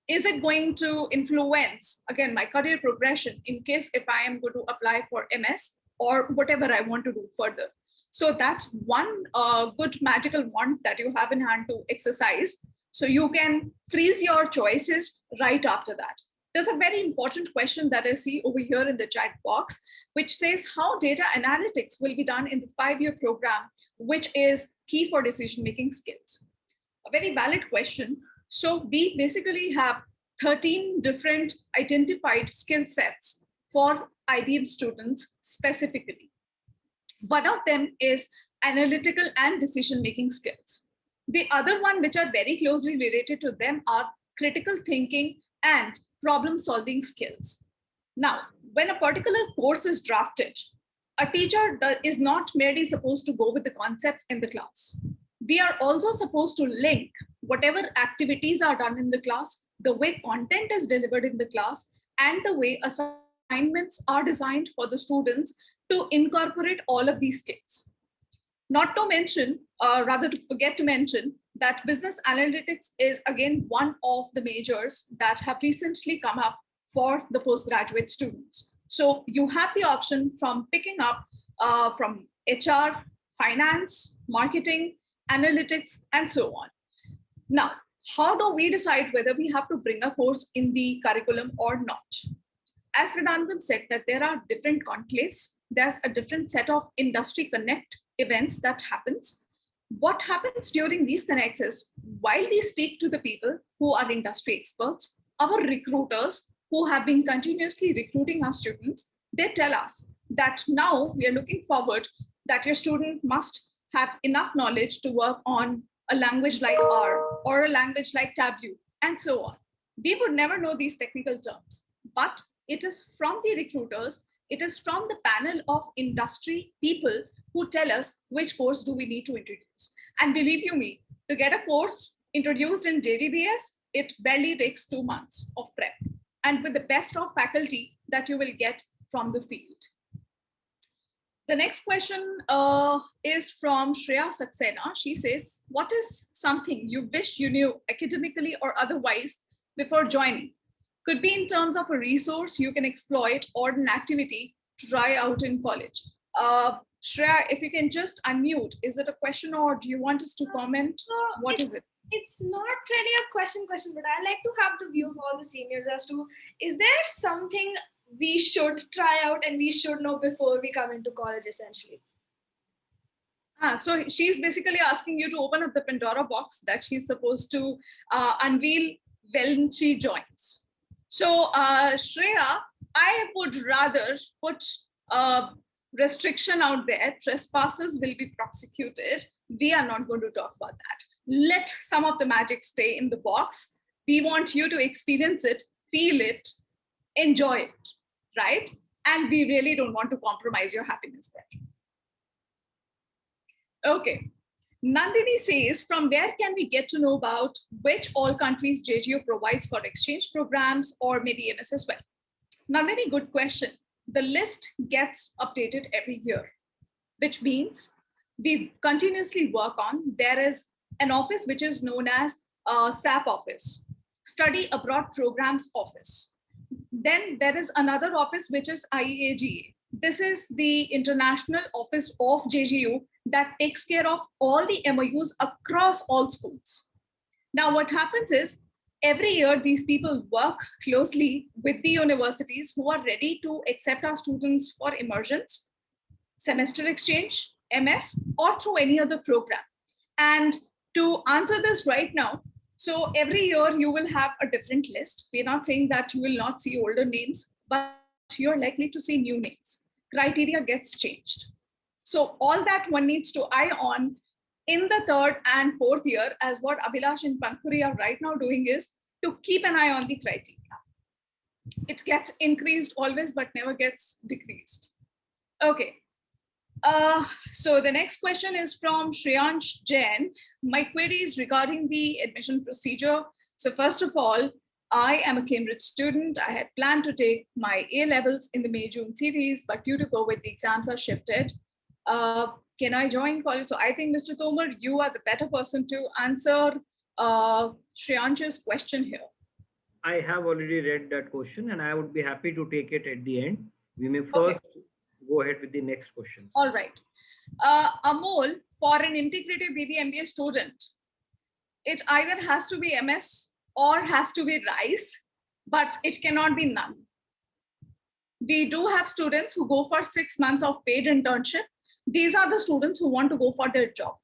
is it going to influence, again, my career progression in case if I am going to apply for MS or whatever I want to do further? So that's one good magical wand that you have in hand to exercise. So you can freeze your choices right after that. There's a very important question that I see over here in the chat box, which says how data analytics will be done in the 5-year program, which is key for decision-making skills. A very valid question. So we basically have 13 different identified skill sets for IBM students specifically. One of them is analytical and decision-making skills. The other one, which are very closely related to them, are critical thinking and problem-solving skills. Now, when a particular course is drafted, a teacher is not merely supposed to go with the concepts in the class. We are also supposed to link whatever activities are done in the class, the way content is delivered in the class, and the way assignments are designed for the students to incorporate all of these skills. Not to mention, rather to forget to mention, that business analytics is again one of the majors that have recently come up for the postgraduate students. So you have the option from picking up from HR, finance, marketing, analytics, and so on. Now, how do we decide whether we have to bring a course in the curriculum or not? As Vedankam said, that there are different conclaves. There's a different set of industry connect events that happens. What happens during these connects is, while we speak to the people who are industry experts, our recruiters who have been continuously recruiting our students, they tell us that now we are looking forward that your student must have enough knowledge to work on a language like R or a language like Tableau and so on. We would never know these technical terms, but it is from the recruiters, it is from the panel of industry people who tell us which course do we need to introduce. And believe you me, to get a course introduced in JDBS, it barely takes 2 months of prep, and with the best of faculty that you will get from the field. The next question is from Shreya Saxena. She says, what is something you wish you knew academically or otherwise before joining? Could be in terms of a resource you can exploit or an activity to try out in college. Shreya, if you can just unmute, is it a question or do you want us to comment? What is it?
It's not really a question, but I like to have the view of all the seniors as to, is there something we should try out and we should know before we come into college, essentially?
So she's basically asking you to open up the Pandora box that she's supposed to unveil when she joins. So Shreya, I would rather put a restriction out there. Trespassers will be prosecuted. We are not going to talk about that. Let some of the magic stay in the box. We want you to experience it, feel it, enjoy it, right? And we really don't want to compromise your happiness there. Okay. Nandini says, from where can we get to know about which all countries JGU provides for exchange programs or maybe MS as well? Nandini, good question. The list gets updated every year, which means we continuously work on. There is an office which is known as SAP office, Study Abroad Programs Office. Then there is another office, which is IAGA. This is the international office of JGU that takes care of all the MOUs across all schools. Now, what happens is every year, these people work closely with the universities who are ready to accept our students for immersions, semester exchange, MS, or through any other program. And to answer this right now, so every year you will have a different list. We're not saying that you will not see older names, but you're likely to see new names. Criteria gets changed. So all that one needs to eye on in the third and fourth year, as what Abhilash and Pankhuri are right now doing, is to keep an eye on the criteria. It gets increased always, but never gets decreased. Okay. So the next question is from Shreyansh Jain. My query is regarding the admission procedure. So first of all, I am a Cambridge student. I had planned to take my A levels in the May-June series, but due to COVID, the exams are shifted. Can I join college? So I think, Mr. Tomar, you are the better person to answer Shreyansh's question here.
I have already read that question and I would be happy to take it at the end. We may first go ahead with the next questions.
All right. Amol, for an integrated BBMBA student, it either has to be MS or has to be RISE, but it cannot be none. We do have students who go for 6 months of paid internship. These are the students who want to go for their job.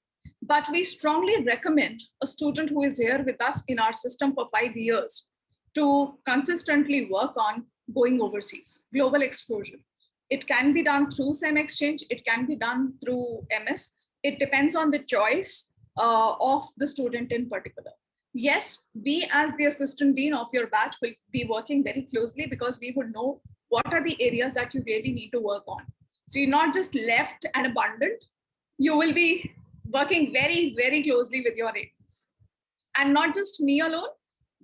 But we strongly recommend a student who is here with us in our system for 5 years to consistently work on going overseas, global exposure. It can be done through SEM exchange. It can be done through MS. It depends on the choice of the student in particular. Yes, we as the assistant dean of your batch will be working very closely because we would know what are the areas that you really need to work on. So you're not just left and abandoned. You will be working very, very closely with your aides. And not just me alone.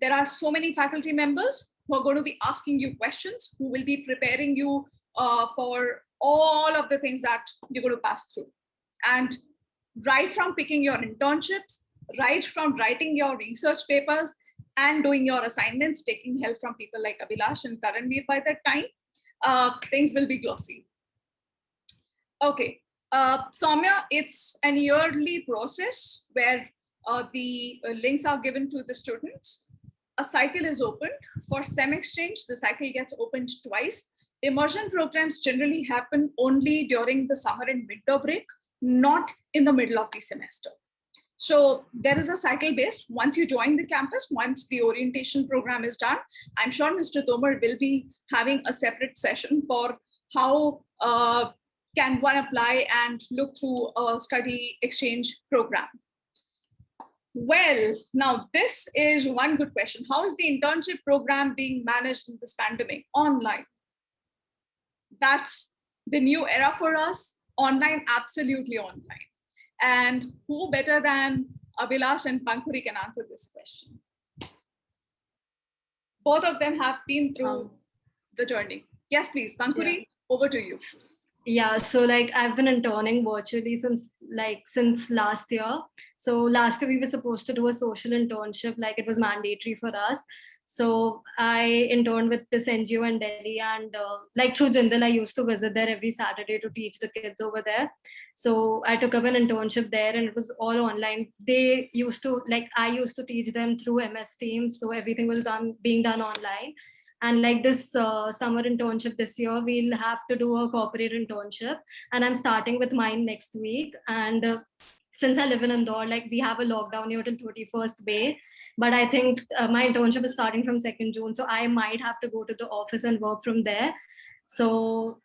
There are so many faculty members who are going to be asking you questions, who will be preparing you for all of the things that you're going to pass through. And right from picking your internships, right from writing your research papers and doing your assignments, taking help from people like Abhilash and Karanveer by that time, things will be glossy. Okay, Soumya, it's an yearly process where the links are given to the students. A cycle is opened. For SEM exchange, the cycle gets opened twice. Immersion programs generally happen only during the summer and winter break, not in the middle of the semester. So there is a cycle based. Once you join the campus, once the orientation program is done, I'm sure Mr. Tomar will be having a separate session for how can one apply and look through a study exchange program. Well, now this is one good question. How is the internship program being managed in this pandemic? Online. That's the new era for us. Online, absolutely online. And who better than Abhilash and Pankhuri can answer this question? Both of them have been through the journey. Yes, please, Pankhuri, over to you.
Yeah, so like I've been interning virtually since last year. So last year we were supposed to do a social internship, like it was mandatory for us. So I interned with this NGO in Delhi, and like through Jindal, I used to visit there every Saturday to teach the kids over there. So I took up an internship there, and it was all online. I used to teach them through MS Teams, so everything was being done online. And like this summer internship this year, we'll have to do a corporate internship, and I'm starting with mine next week. And since I live in Indore, like we have a lockdown here till 31st May, but I think my internship is starting from 2nd June. So I might have to go to the office and work from there. So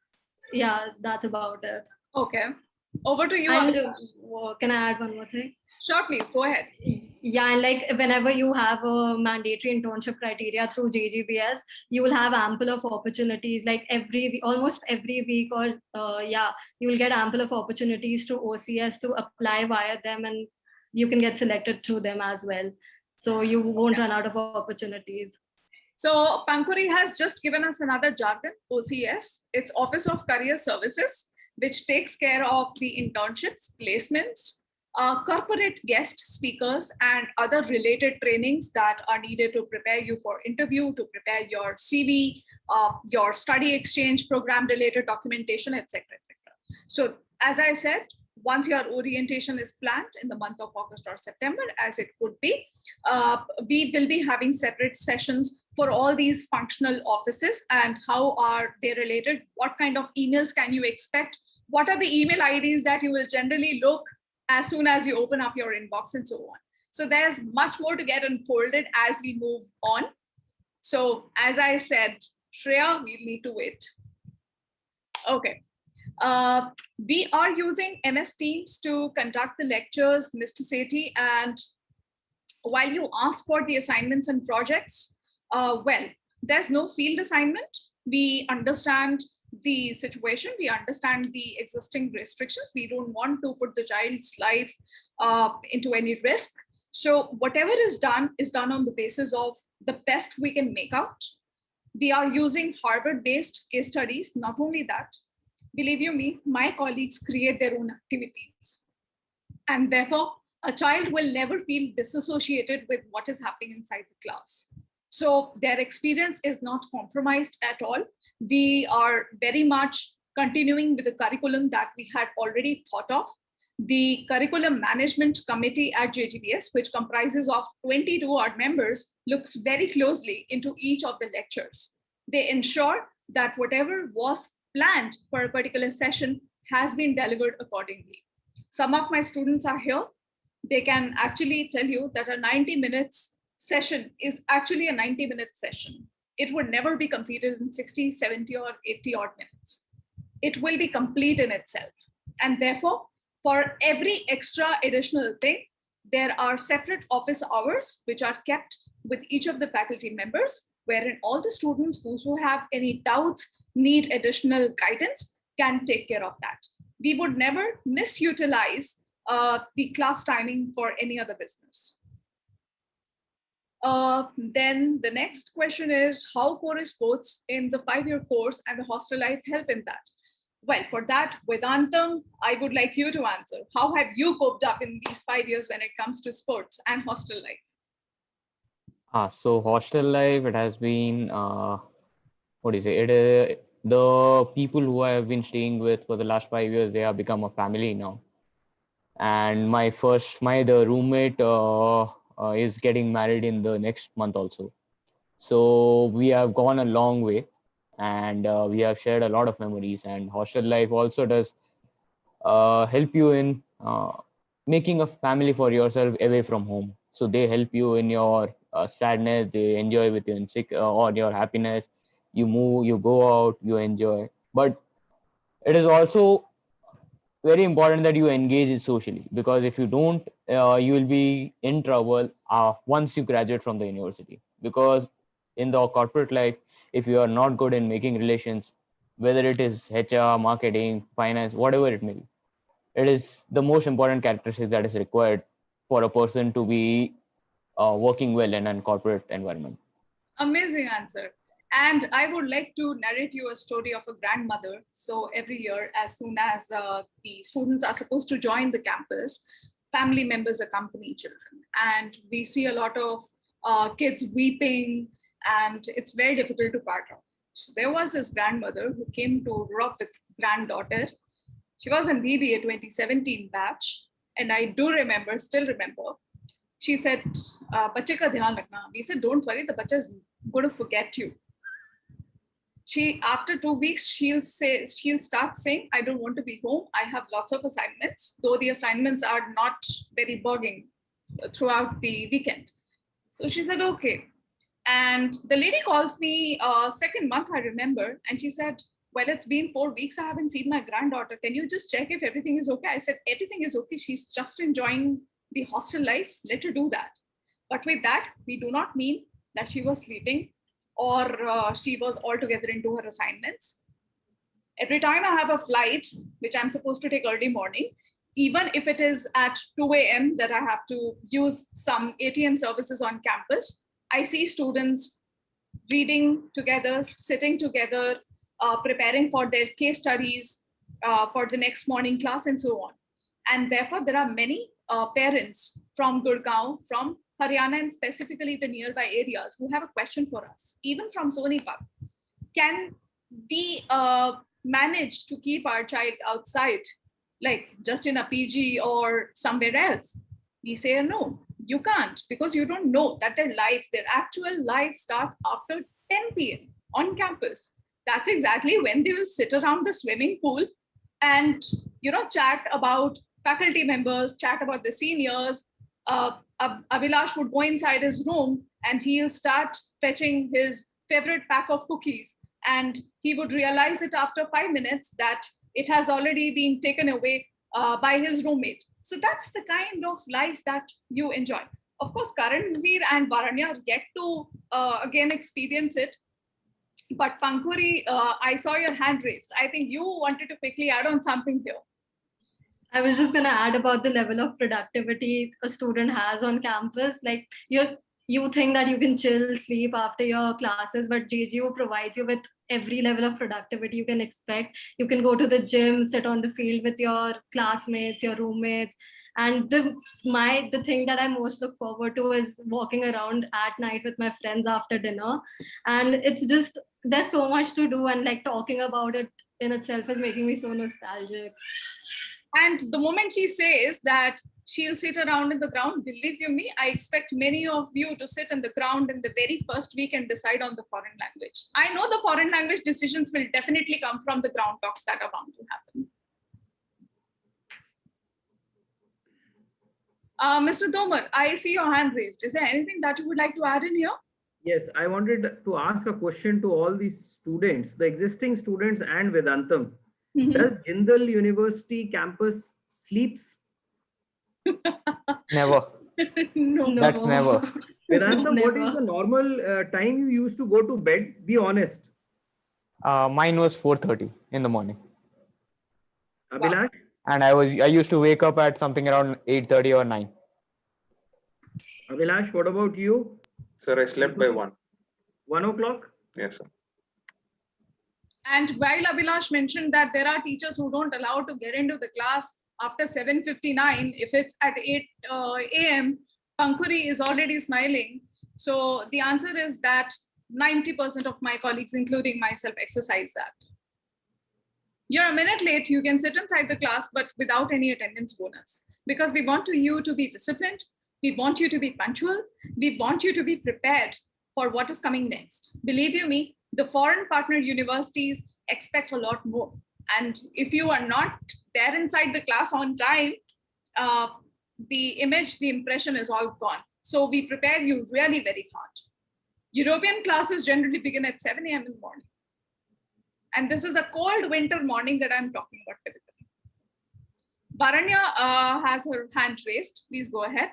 yeah, that's about it.
Okay. Over to you.
And, can I add one more thing?
Sure, please, go ahead.
Yeah, and like whenever you have a mandatory internship criteria through JGBS, you will have ample of opportunities, like almost every week, or you will get ample of opportunities through OCS to apply via them, and you can get selected through them as well. So you won't run out of opportunities.
So Pankhuri has just given us another jargon, OCS. It's Office of Career Services, which takes care of the internships, placements, corporate guest speakers, and other related trainings that are needed to prepare you for interview, to prepare your CV, your study exchange program related documentation, etc., etc. So as I said, once your orientation is planned in the month of August or September, as it could be, we will be having separate sessions for all these functional offices and how are they related, what kind of emails can you expect, what are the email IDs that you will generally look as soon as you open up your inbox and so on. So there's much more to get unfolded as we move on. So as I said, Shreya, we need to wait. Okay. We are using MS Teams to conduct the lectures, Mr. Sethi, and while you ask for the assignments and projects, well, there's no field assignment. We understand the situation, we understand the existing restrictions. We don't want to put the child's life into any risk. So whatever is done on the basis of the best we can make out. We are using Harvard-based case studies. Not only that, believe you me, my colleagues create their own activities. And therefore, a child will never feel disassociated with what is happening inside the class. So their experience is not compromised at all. We are very much continuing with the curriculum that we had already thought of. The curriculum management committee at JGBS, which comprises of 22 odd members, looks very closely into each of the lectures. They ensure that whatever was planned for a particular session has been delivered accordingly. Some of my students are here. They can actually tell you that a 90 minutes session is actually a 90-minute session. It would never be completed in 60, 70, or 80 odd minutes. It will be complete in itself. And therefore, for every extra additional thing, there are separate office hours which are kept with each of the faculty members, wherein all the students who have any doubts, need additional guidance, can take care of that. We would never misutilize the class timing for any other business. Then the next question is, how Core Sports in the 5-year course and the hostel life help in that? Well, for that, Vedantam, I would like you to answer. How have you coped up in these 5 years when it comes to sports and hostel life?
So hostel life, it has been, what do you say? The people who I have been staying with for the last 5 years, they have become a family now. And the roommate is getting married in the next month also. So we have gone a long way, and we have shared a lot of memories. And hostel life also does help you in making a family for yourself away from home. So they help you in your sadness, they enjoy with you or your happiness. You move, you go out, you enjoy. But it is also very important that you engage it socially, because if you don't, you will be in trouble once you graduate from the university. Because in the corporate life, if you are not good in making relations, whether it is HR, marketing, finance, whatever it may be, it is the most important characteristic that is required for a person to be working well in a corporate environment.
Amazing answer. And I would like to narrate you a story of a grandmother. So every year, as soon as the students are supposed to join the campus, family members accompany children. And we see a lot of kids weeping, and it's very difficult to part of. So there was this grandmother who came to rock the granddaughter. She was in BBA 2017 batch. And I still remember, she said, "Bache ka dhyan rakhna." We said, "Don't worry, the bacha is going to forget you." After 2 weeks, she'll start saying, "I don't want to be home. I have lots of assignments," though the assignments are not very bugging throughout the weekend. So she said, "Okay." And the lady calls me second month, I remember, and she said, "Well, it's been 4 weeks. I haven't seen my granddaughter. Can you just check if everything is okay?" I said, "Everything is okay. She's just enjoying the hostel life. Let her do that." But with that, we do not mean that she was sleeping or she was altogether into her assignments. Every time I have a flight, which I'm supposed to take early morning, even if it is at 2 a.m. that I have to use some ATM services on campus, I see students reading together, sitting together, preparing for their case studies for the next morning class and so on. And therefore, there are many parents from Gurgaon, from Haryana, and specifically the nearby areas who have a question for us, even from Sonipat. Can we manage to keep our child outside, like just in a PG or somewhere else? We say no, you can't, because you don't know that their actual life starts after 10 p.m. on campus. That's exactly when they will sit around the swimming pool and chat about faculty members, chat about the seniors. Abhilash would go inside his room and he'll start fetching his favorite pack of cookies, and he would realize it after 5 minutes that it has already been taken away by his roommate. So that's the kind of life that you enjoy. Of course, Karanveer and Varanya are yet to again experience it. But Pankhuri, I saw your hand raised. I think you wanted to quickly add on something here.
I was just going to add about the level of productivity a student has on campus. Like you think that you can chill, sleep after your classes, but JGU provides you with every level of productivity you can expect. You can go to the gym, sit on the field with your classmates, your roommates. And the thing that I most look forward to is walking around at night with my friends after dinner. And it's just, there's so much to do, and like talking about it in itself is making me so nostalgic.
And the moment she says that she'll sit around in the ground, believe you me, I expect many of you to sit in the ground in the very first week and decide on the foreign language. I know the foreign language decisions will definitely come from the ground talks that are bound to happen. Mr. Tomar, I see your hand raised. Is there anything that you would like to add in here?
Yes, I wanted to ask a question to all these students, the existing students and Vedantam. Does Jindal University campus sleeps?
Never.
No.
That's never.
Vedantam, what is the normal time you used to go to bed? Be honest.
Mine was 4:30 in the morning.
Abhilash?
And I used to wake up at something around 8:30 or 9.
Abhilash, what about you?
Sir, I slept by 1.
1 o'clock?
Yes, sir.
And while Abhilash mentioned that there are teachers who don't allow to get into the class after 7:59, if it's at 8 a.m., Pankhuri is already smiling. So the answer is that 90% of my colleagues, including myself, exercise that. You're a minute late, you can sit inside the class, but without any attendance bonus, because we want you to be disciplined. We want you to be punctual. We want you to be prepared for what is coming next. Believe you me, the foreign partner universities expect a lot more. And if you are not there inside the class on time, the impression is all gone. So we prepare you really very hard. European classes generally begin at 7 a.m. in the morning. And this is a cold winter morning that I'm talking about typically. Varanya has her hand raised. Please go ahead.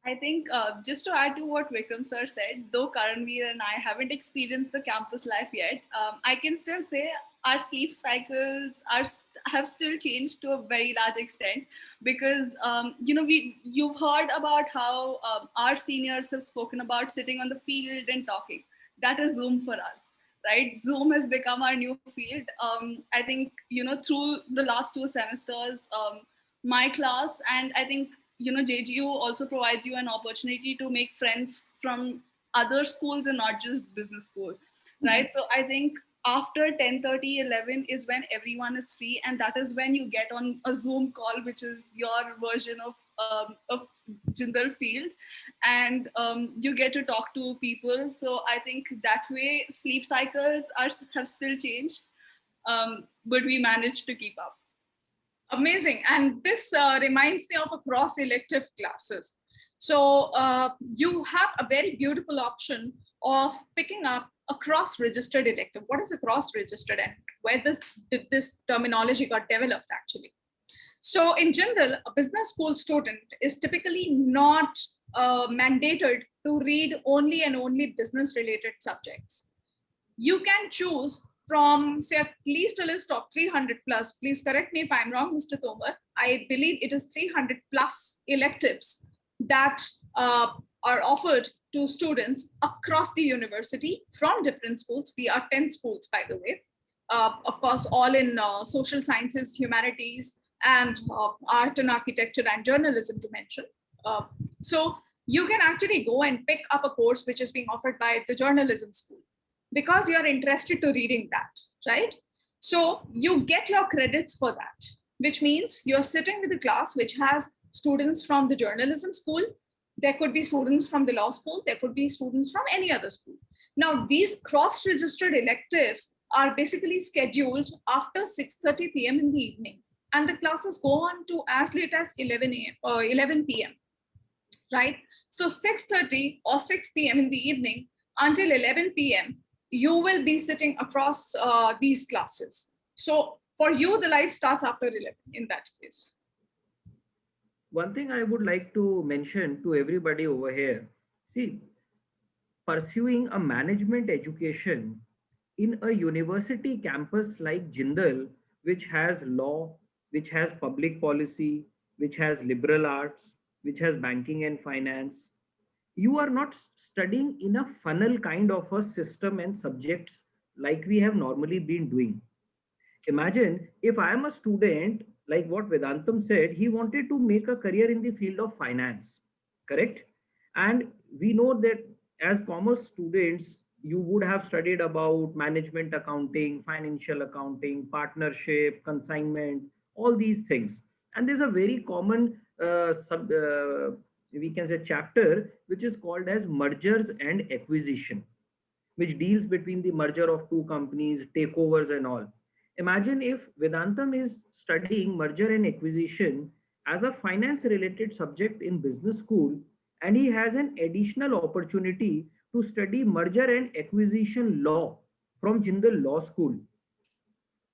I think just to add to what Vikram sir said, though Karanveer and I haven't experienced the campus life yet, I can still say our sleep cycles have still changed to a very large extent, because you've heard about how our seniors have spoken about sitting on the field and talking. That is Zoom for us. Right, Zoom has become our new field. I think through the last 2 semesters, my class, and I think JGU also provides you an opportunity to make friends from other schools and not just business school, right? So I think after 10:30, 11 is when everyone is free, and that is when you get on a Zoom call, which is your version of Jindal field, and you get to talk to people. So I think that way sleep cycles have still changed, but we managed to keep up.
Amazing. And this reminds me of a cross elective classes. So you have a very beautiful option of picking up a cross registered elective. What is a cross registered, and where did this terminology got developed actually? So in Jindal, a business school student is typically not mandated to read only and only business related subjects. You can choose from, say, at least a list of 300 plus, please correct me if I'm wrong, Mr. Tomar, I believe it is 300 plus electives that are offered to students across the university from different schools. We are 10 schools, by the way. Of course, all in social sciences, humanities, and art and architecture and journalism to mention. So you can actually go and pick up a course which is being offered by the journalism school because you're interested to reading that, right? So you get your credits for that, which means you're sitting with a class which has students from the journalism school. There could be students from the law school. There could be students from any other school. Now, these cross-registered electives are basically scheduled after 6:30 p.m. in the evening, and the classes go on to as late as 11 p.m., right? So 6:30 or 6 p.m. in the evening until 11 p.m., you will be sitting across these classes. So for you, the life starts after 11 in that case.
One thing I would like to mention to everybody over here, see, pursuing a management education in a university campus like Jindal, which has law, which has public policy, which has liberal arts, which has banking and finance, you are not studying in a funnel kind of a system and subjects like we have normally been doing. Imagine if I am a student, like what Vedantam said, he wanted to make a career in the field of finance, correct? And we know that as commerce students, you would have studied about management accounting, financial accounting, partnership, consignment, all these things. And there's a very common we can say chapter, which is called as mergers and acquisition, which deals between the merger of two companies, takeovers and all. Imagine if Vedantam is studying merger and acquisition as a finance related subject in business school, and he has an additional opportunity to study merger and acquisition law from Jindal Law School.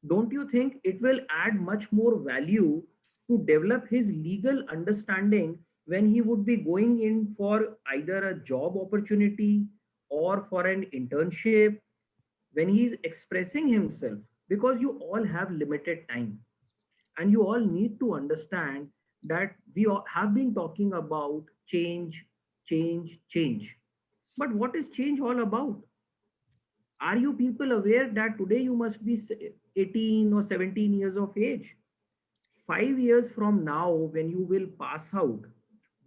Don't you think it will add much more value to develop his legal understanding when he would be going in for either a job opportunity or for an internship, when he's expressing himself? Because you all have limited time and you all need to understand that we all have been talking about change, change, change. But what is change all about? Are you people aware that today you must be 18 or 17 years of age? 5 years from now, when you will pass out,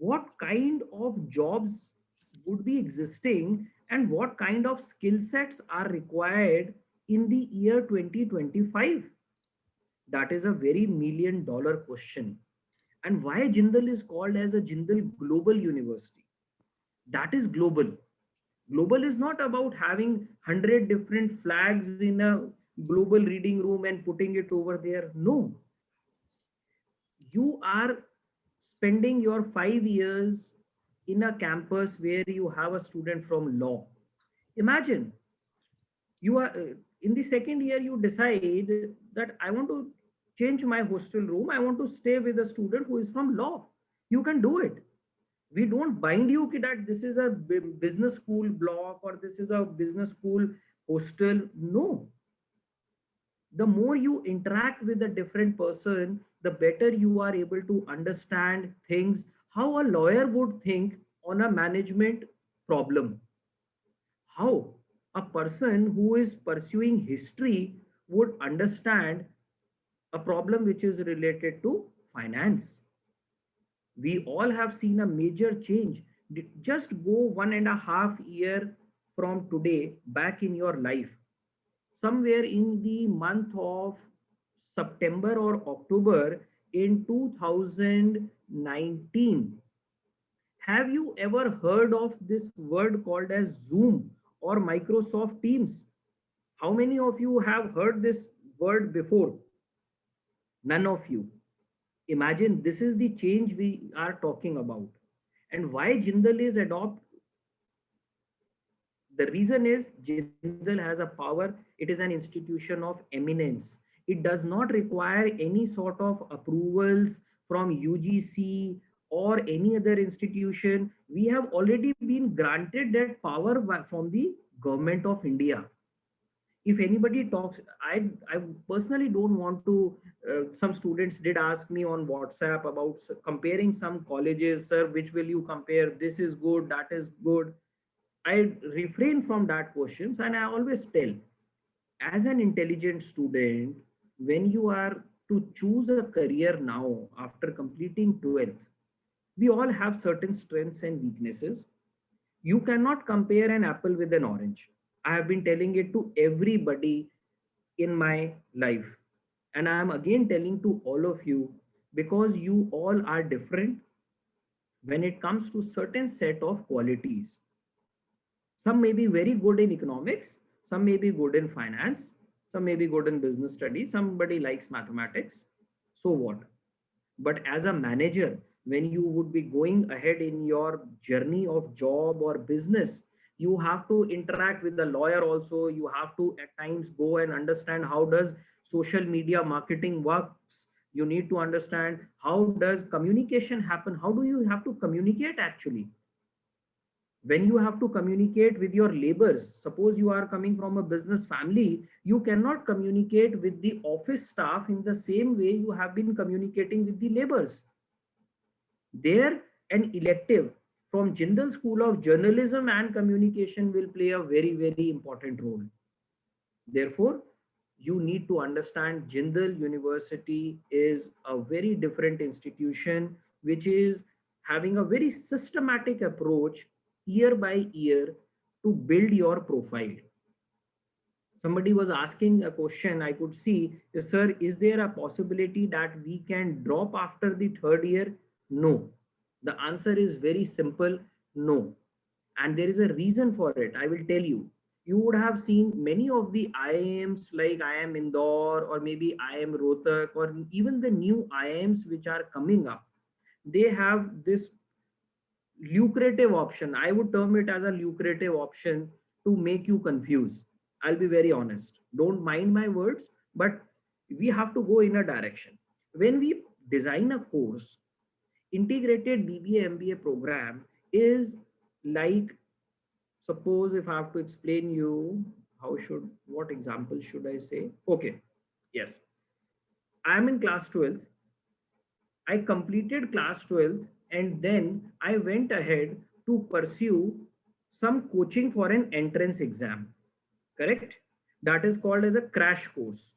what kind of jobs would be existing and what kind of skill sets are required in the year 2025? That is a very $1 million question. And why Jindal is called as a Jindal Global University? That is global. Global is not about having 100 different flags in a global reading room and putting it over there. No. You are spending your 5 years in a campus where you have a student from law. Imagine you are in the second year, you decide that I want to change my hostel room. I want to stay with a student who is from law. You can do it. We don't bind you that this is a business school block or this is a business school hostel. No. The more you interact with a different person, the better you are able to understand things, how a lawyer would think on a management problem, how a person who is pursuing history would understand a problem which is related to finance. We all have seen a major change. Just go 1.5 years from today back in your life. Somewhere in the month of September or October in 2019, have you ever heard of this word called as Zoom or Microsoft Teams? How many of you have heard this word before? None of you. Imagine this is the change we are talking about. And why Jindal is adopt? The reason is Jindal has a power. It is an institution of eminence. It does not require any sort of approvals from UGC or any other institution. We have already been granted that power from the government of India. If anybody talks, I personally don't want to, some students did ask me on WhatsApp about comparing some colleges, sir, which will you compare? This is good, that is good. I refrain from that questions, and I always tell, as an intelligent student, when you are to choose a career now after completing 12th, we all have certain strengths and weaknesses. You cannot compare an apple with an orange. I have been telling it to everybody in my life. And I am again telling to all of you, because you all are different when it comes to certain set of qualities. Some may be very good in economics, some may be good in finance, some may be good in business studies, somebody likes mathematics. So what? But as a manager, when you would be going ahead in your journey of job or business, you have to interact with the lawyer also. You have to at times go and understand how does social media marketing works. You need to understand how does communication happen. How do you have to communicate actually? When you have to communicate with your neighbors, suppose you are coming from a business family, you cannot communicate with the office staff in the same way you have been communicating with the neighbors. There, an elective from Jindal School of Journalism and Communication will play a very, very important role. Therefore, you need to understand Jindal University is a very different institution, which is having a very systematic approach year by year to build your profile. Somebody was asking a question, I could see, sir, is there a possibility that we can drop after the third year? No. The answer is very simple, no. And there is a reason for it. I will tell you. You would have seen many of the IIMs like IIM Indore or maybe IIM Rohtak or even the new IIMs which are coming up. They have this lucrative option. I would term it as a lucrative option to make you confused. I'll be very honest. Don't mind my words, but we have to go in a direction. When we design a course, integrated BBA MBA program is like, suppose if I have to explain you, what example should I say? Okay, yes. I'm in class 12th. I completed class 12th and then I went ahead to pursue some coaching for an entrance exam, correct? That is called as a crash course,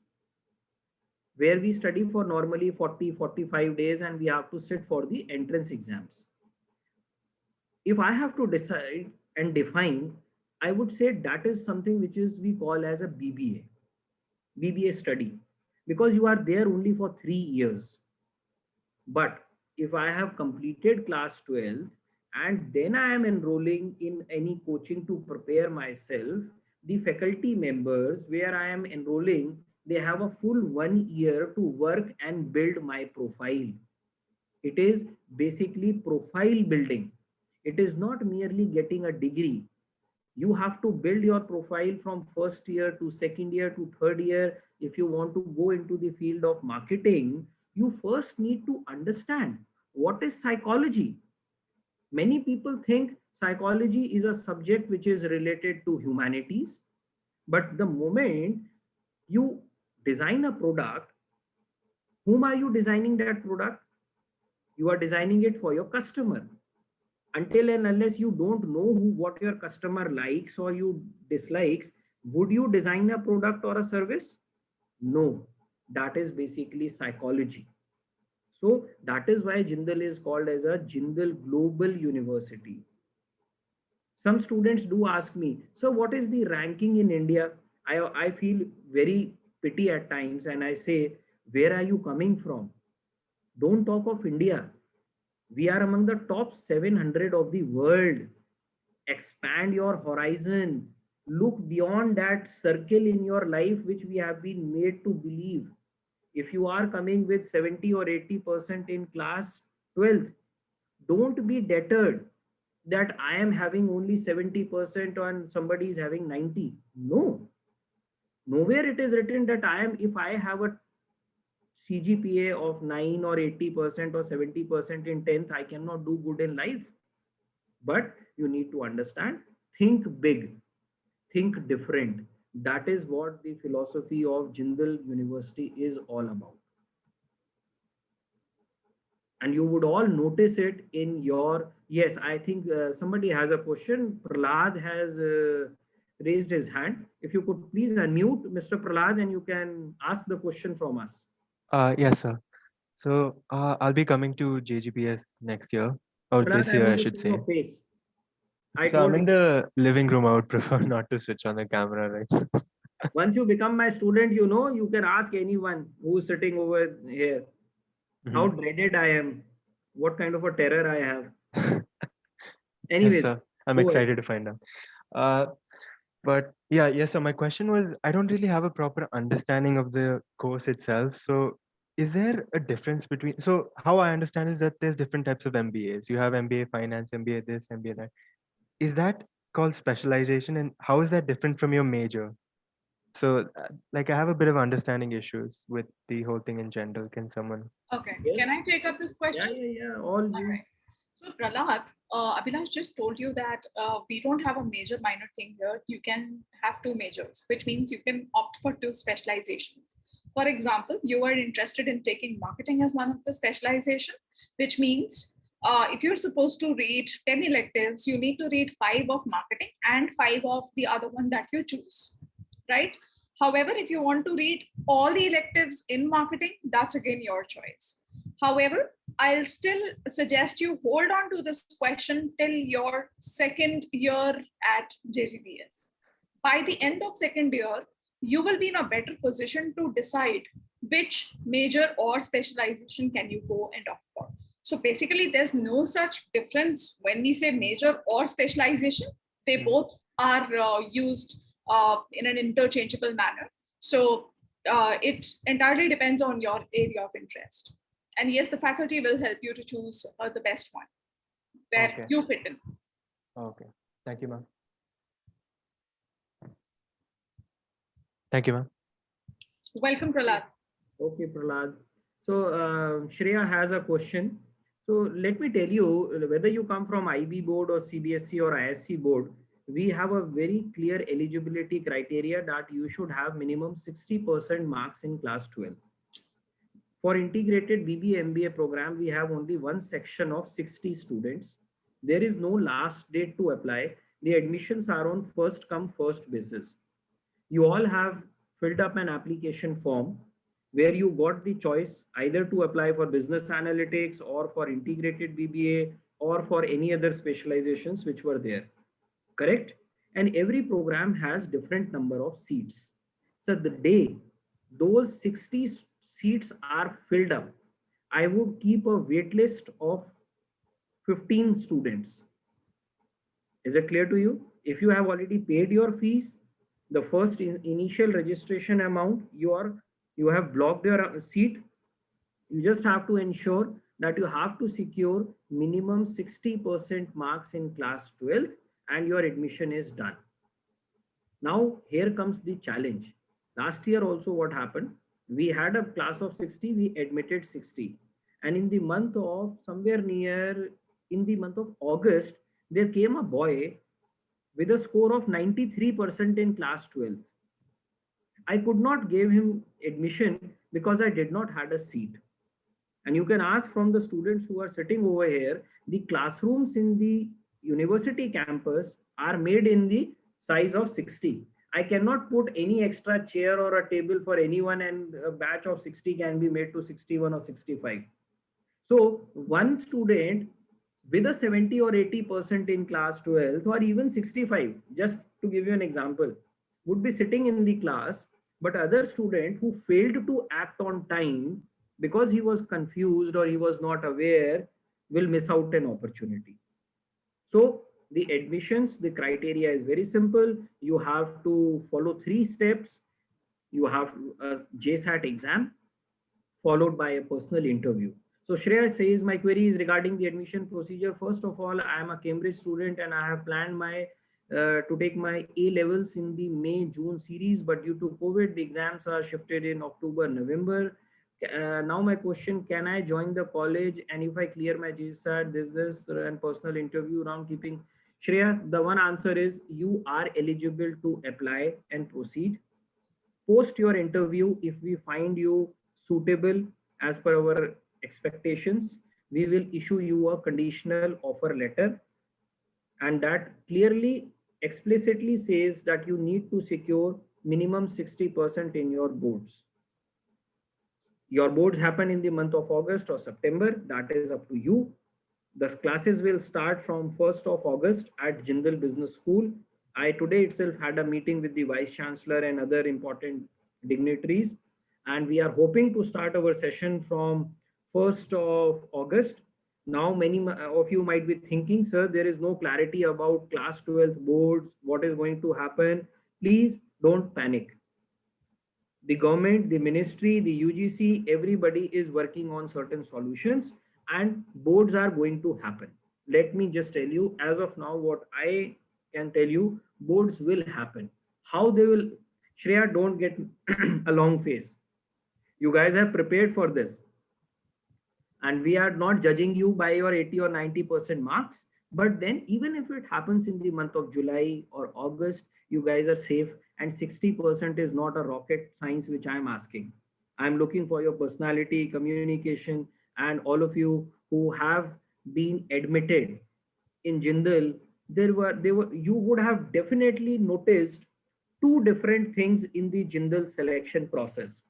where we study for normally 40-45 days and we have to sit for the entrance exams. If I have to decide and define, I would say that is something which is we call as a BBA study, because you are there only for 3 years. But if I have completed class 12 and then I am enrolling in any coaching to prepare myself, the faculty members where I am enrolling, they have a full 1 year to work and build my profile. It is basically profile building. It is not merely getting a degree. You have to build your profile from first year to second year to third year. If you want to go into the field of marketing, you first need to understand what is psychology. Many people think psychology is a subject which is related to humanities, but the moment you design a product, whom are you designing that product? You are designing it for your customer. Until and unless you don't know what your customer likes or you dislikes, would you design a product or a service? No, that is basically psychology. So that is why Jindal is called as a Jindal Global University. Some students do ask me, so what is the ranking in India? I feel very pity at times and I say, where are you coming from? Don't talk of India. We are among the top 700 of the world. Expand your horizon. Look beyond that circle in your life, which we have been made to believe. If you are coming with 70 or 80% in class 12th, don't be deterred that I am having only 70% and somebody is having 90. No. Nowhere it is written that if I have a CGPA of 9 or 80% or 70% in 10th, I cannot do good in life. But you need to understand, think big, think different. That is what the philosophy of Jindal University is all about. And you would all notice it in your, yes, I think somebody has a question. Prahlad has raised his hand. If you could please unmute Mr. Prahlad and you can ask the question from us.
Yes, sir. So I'll be coming to JGBS next year, or
Prahlad,
this
I
year, I
want to
should
see your
say.
face. I
So I'm
told
in
you.
the living room. I would prefer not to switch on the camera, right?
Once you become my student, you can ask anyone who's sitting over here how
Mhm.
dreaded I am, what kind of a terror I have.
Yes,
Anyways,
sir. I'm
go ahead.
excited to find out. Uh, but yeah, yes, sir. My question was, I don't really have a proper understanding of the course itself. So is there a difference between, so how I understand is that there's different types of MBAs. You have MBA finance, MBA this, MBA that. Is that called specialization, and how is that different from your major? So like I have a bit of understanding issues with the whole thing in general. Can someone?
Okay, can
Yes.
I take up this
Yeah,
question?
all
All
you.
right. So Prahlad, Abhilash just told you that we don't have a major minor thing here. You can have two majors, which means you can opt for two specializations. For example, you are interested in taking marketing as one of the specialization, which means if you're supposed to read 10 electives, you need to read 5 of marketing and 5 of the other one that you choose, right? However, if you want to read all the electives in marketing, that's again your choice. However, I'll still suggest you hold on to this question till your second year at JGBS. By the end of second year, you will be in a better position to decide which major or specialization can you go and opt for. So basically, there's no such difference when we say major or specialization. They both are used in an interchangeable manner. So it entirely depends on your area of interest. And yes, the faculty will help you to choose the best one where
Okay.
you fit in.
Okay. Thank you, ma'am. Thank you, ma'am.
Welcome, Prahlad.
Okay, Prahlad. So Shreya has a question. So let me tell you, whether you come from IB board or CBSE or ISC board, we have a very clear eligibility criteria that you should have minimum 60% marks in class 12. For integrated BBA MBA program, we have only one section of 60 students. There is no last date to apply. The admissions are on first come, first basis. You all have filled up an application form where you got the choice either to apply for business analytics or for integrated BBA or for any other specializations which were there. Correct? And every program has different number of seats. So the day those 60 seats are filled up, I would keep a wait list of 15 students. Is it clear to you? If you have already paid your fees, the first initial registration amount, you have blocked your seat. You just have to ensure that you have to secure minimum 60% marks in class 12 and your admission is done. Now, here comes the challenge. Last year also what happened? We had a class of 60, we admitted 60. And in the month of in the month of August, there came a boy with a score of 93% in class 12. I could not give him admission because I did not had a seat. And you can ask from the students who are sitting over here, the classrooms in the university campus are made in the size of 60. I cannot put any extra chair or a table for anyone and a batch of 60 can be made to 61 or 65. So one student with a 70 or 80% in class 12 or even 65, just to give you an example, would be sitting in the class, but other student who failed to act on time because he was confused or he was not aware will miss out an opportunity. So the admissions, the criteria is very simple. You have to follow 3 steps. You have a JSAT exam followed by a personal interview. So Shreya says, my query is regarding the admission procedure. First of all, I am a Cambridge student and I have planned to take my A levels in the May-June series, but due to COVID, the exams are shifted in October, November. Now my question, can I join the college? And if I clear my GSAT, this and personal interview round keeping? Shreya, the one answer is you are eligible to apply and proceed. Post your interview, if we find you suitable as per our expectations, we will issue you a conditional offer letter, and that clearly explicitly says that you need to secure minimum 60% in your boards. Your boards happen in the month of August or September. That is up to you. The classes will start from 1st of August at Jindal Business School. I today itself had a meeting with the Vice Chancellor and other important dignitaries, and we are hoping to start our session from 1st of August. Now, many of you might be thinking, sir, there is no clarity about class 12th boards. What is going to happen? Please don't panic. The government, the ministry, the UGC, everybody is working on certain solutions and boards are going to happen. Let me just tell you, as of now, what I can tell you, boards will happen. How they will, Shreya, don't get a long face. You guys have prepared for this. And we are not judging you by your 80 or 90% marks. But then even if it happens in the month of July or August, you guys are safe, and 60% is not a rocket science which I'm asking. I'm looking for your personality, communication, and all of you who have been admitted in Jindal, you would have definitely noticed two different things in the Jindal selection process.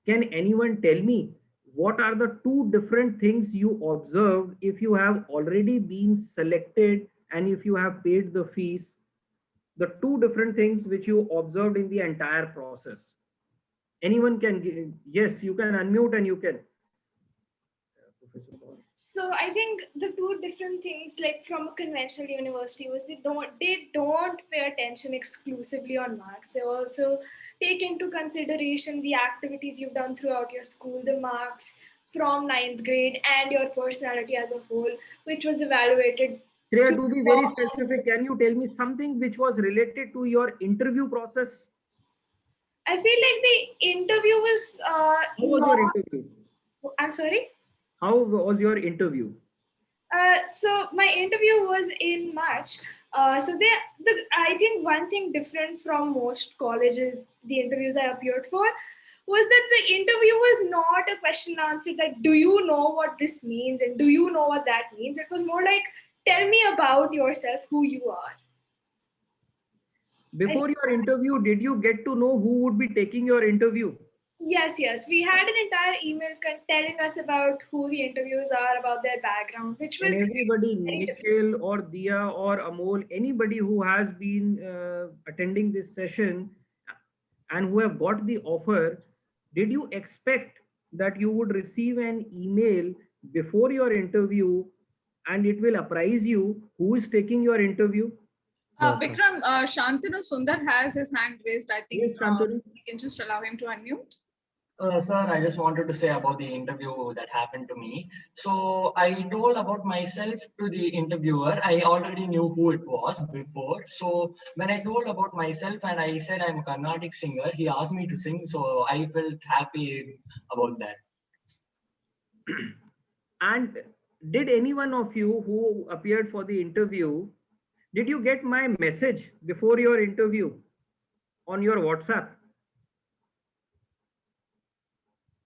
Can anyone tell me what are the two different things you observed if you have already been selected and if you have paid the fees? The two different things which you observed in the entire process. Anyone can give, yes, you can unmute and you can.
So I think the two different things, like from a conventional university, was they don't pay attention exclusively on marks. They also take into consideration the activities you've done throughout your school, the marks from 9th grade, and your personality as a whole, which was evaluated.
Shreya, to be very specific, can you tell me something which was related to your interview process?
I feel like the interview was.
How was your interview?
I'm sorry?
How was your interview?
So my interview was in March. I think one thing different from most colleges, the interviews I appeared for, was that the interview was not a question answer that do you know what this means and do you know what that means. It was more like, tell me about yourself, who you are.
Before your interview, did you get to know who would be taking your interview?
Yes. We had an entire email telling us about who the interviews are, about their background, which was.
And everybody, Nikhil or Dia or Amol, anybody who has been attending this session and who have got the offer, did you expect that you would receive an email before your interview and it will apprise you who is taking your interview?
Vikram, Shantanu Sundar has his hand raised. I think
yes, Shantanu.
we can just allow him to unmute.
Sir, I just wanted to say about the interview that happened to me. So I told about myself to the interviewer. I already knew who it was before. So when I told about myself and I said I'm a Carnatic singer, he asked me to sing. So I felt happy about that.
And did any one of you who appeared for the interview, did you get my message before your interview on your WhatsApp?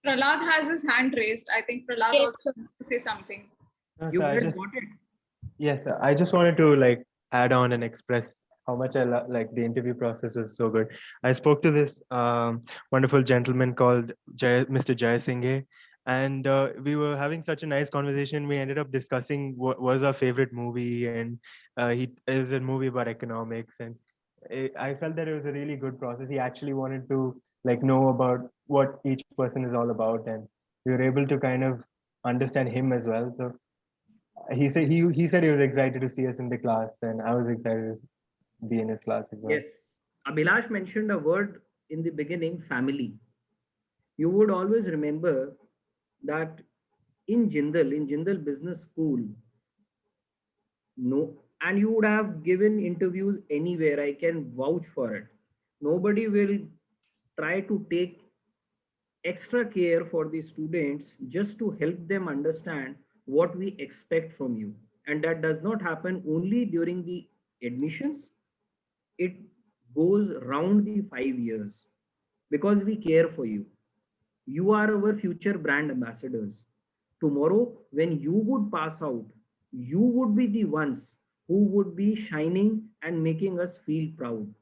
Prahlad has his hand raised. I think Prahlad also wants to say something.
No,
You
sir,
guys got it?
yes, sir, I just wanted to add on and express how much I like the interview process was so good. I spoke to this wonderful gentleman called Mr. Jay Singhe, and we were having such a nice conversation. We ended up discussing what was our favorite movie, and it was a movie about economics, and I felt that it was a really good process. He actually wanted to know about what each person is all about, and we were able to kind of understand him as well. So he said he was excited to see us in the class, and I was excited to be in his class as well.
Yes, Abhilash mentioned a word in the beginning, family. You would always remember that in Jindal Business School, no, and you would have given interviews anywhere, I can vouch for it. Nobody will try to take extra care for the students just to help them understand what we expect from you. And that does not happen only during the admissions. It goes round the 5 years because we care for you. You are our future brand ambassadors. Tomorrow, when you would pass out, you would be the ones who would be shining and making us feel proud.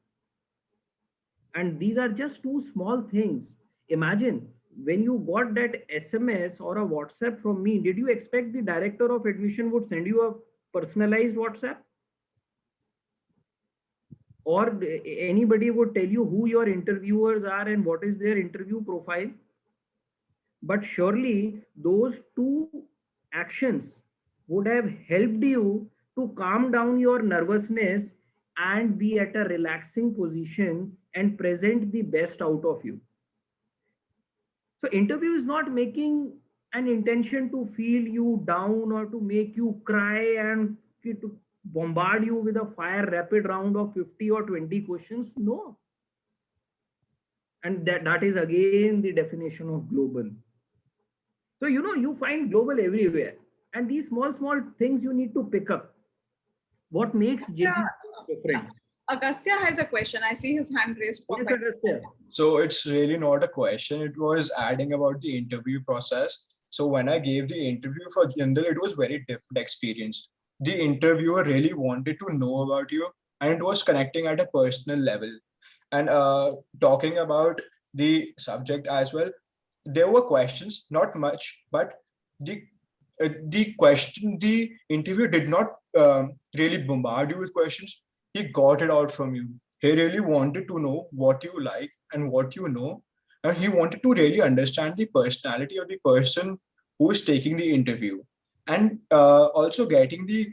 And these are just two small things. Imagine when you got that SMS or a WhatsApp from me, did you expect the director of admission would send you a personalized WhatsApp? Or anybody would tell you who your interviewers are and what is their interview profile? But surely those two actions would have helped you to calm down your nervousness and be at a relaxing position and present the best out of you. So interview is not making an intention to feel you down or to make you cry and to bombard you with a fire rapid round of 50 or 20 questions. No. And that is again the definition of global. So, you find global everywhere. And these small things you need to pick up. What makes JP different?
Agastya has a question. I see his hand raised.
Yes, Agastya.
So it's really not a question. It was adding about the interview process. So when I gave the interview for Jindal, it was very different experience. The interviewer really wanted to know about you, and it was connecting at a personal level. And talking about the subject as well, there were questions, not much, but the interview did not really bombard you with questions. He got it out from you. He really wanted to know what you like and what you know. And he wanted to really understand the personality of the person who is taking the interview. And also getting the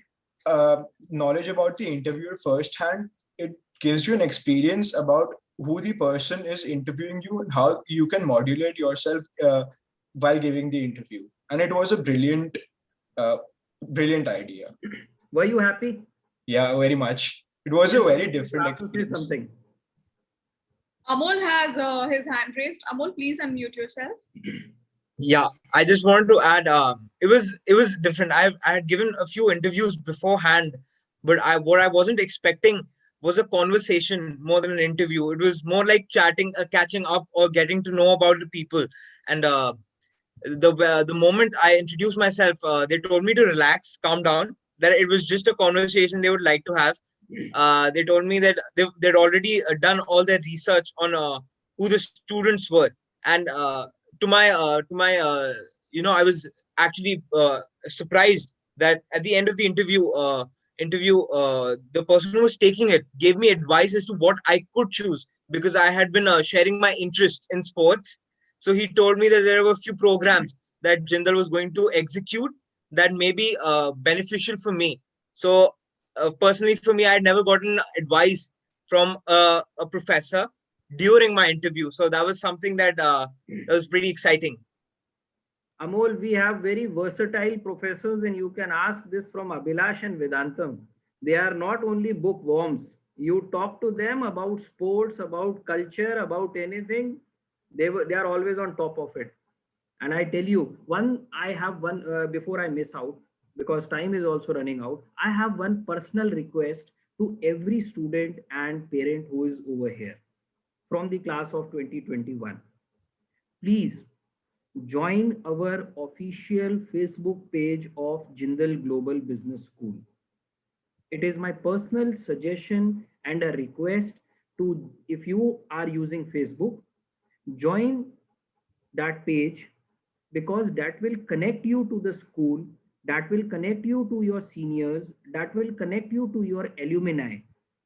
knowledge about the interviewer firsthand, it gives you an experience about who the person is interviewing you and how you can modulate yourself while giving the interview. And it was a brilliant idea.
Were you happy?
Yeah, very much. It was a very different
experience. Something.
Amol has his hand raised. Amol, please unmute yourself.
Yeah, I just wanted to add. It was different. I had given a few interviews beforehand, but what I wasn't expecting was a conversation more than an interview. It was more like chatting, catching up, or getting to know about the people. And the moment I introduced myself, they told me to relax, calm down. That it was just a conversation they would like to have. They told me that they'd already done all their research on who the students were, and to my I was actually surprised that at the end of the interview, the person who was taking it gave me advice as to what I could choose, because I had been sharing my interest in sports. So he told me that there were a few programs that Jindal was going to execute that may be beneficial for me. So personally, for me, I had never gotten advice from a professor during my interview. So that was something that was pretty exciting.
Amol, we have very versatile professors, and you can ask this from Abhilash and Vedantam. They are not only bookworms. You talk to them about sports, about culture, about anything, they are always on top of it. And I tell you, I have one before I miss out, because time is also running out. I have one personal request to every student and parent who is over here from the class of 2021. Please join our official Facebook page of Jindal Global Business School. It is my personal suggestion and a request to, if you are using Facebook, join that page, because that will connect you to the school, that will connect you to your seniors, that will connect you to your alumni,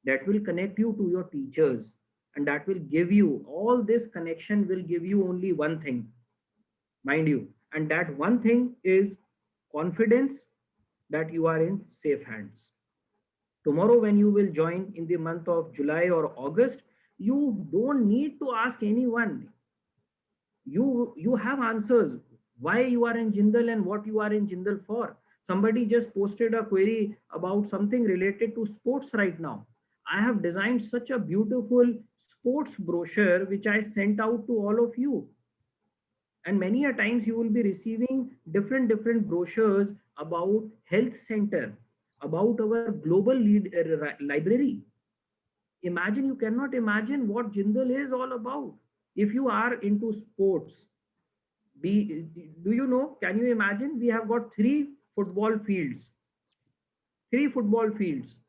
that will connect you to your teachers, and that will give you, all this connection will give you only one thing, mind you, and that one thing is confidence that you are in safe hands. Tomorrow, when you will join in the month of July or August, you don't need to ask anyone. You have answers why you are in Jindal and what you are in Jindal for. Somebody just posted a query about something related to sports right now. I have designed such a beautiful sports brochure which I sent out to all of you. And many a times you will be receiving different brochures about health center, about our global library. Imagine, you cannot imagine what Jindal is all about. If you are into sports, do you know, can you imagine, we have got 3 football fields. 3 football fields.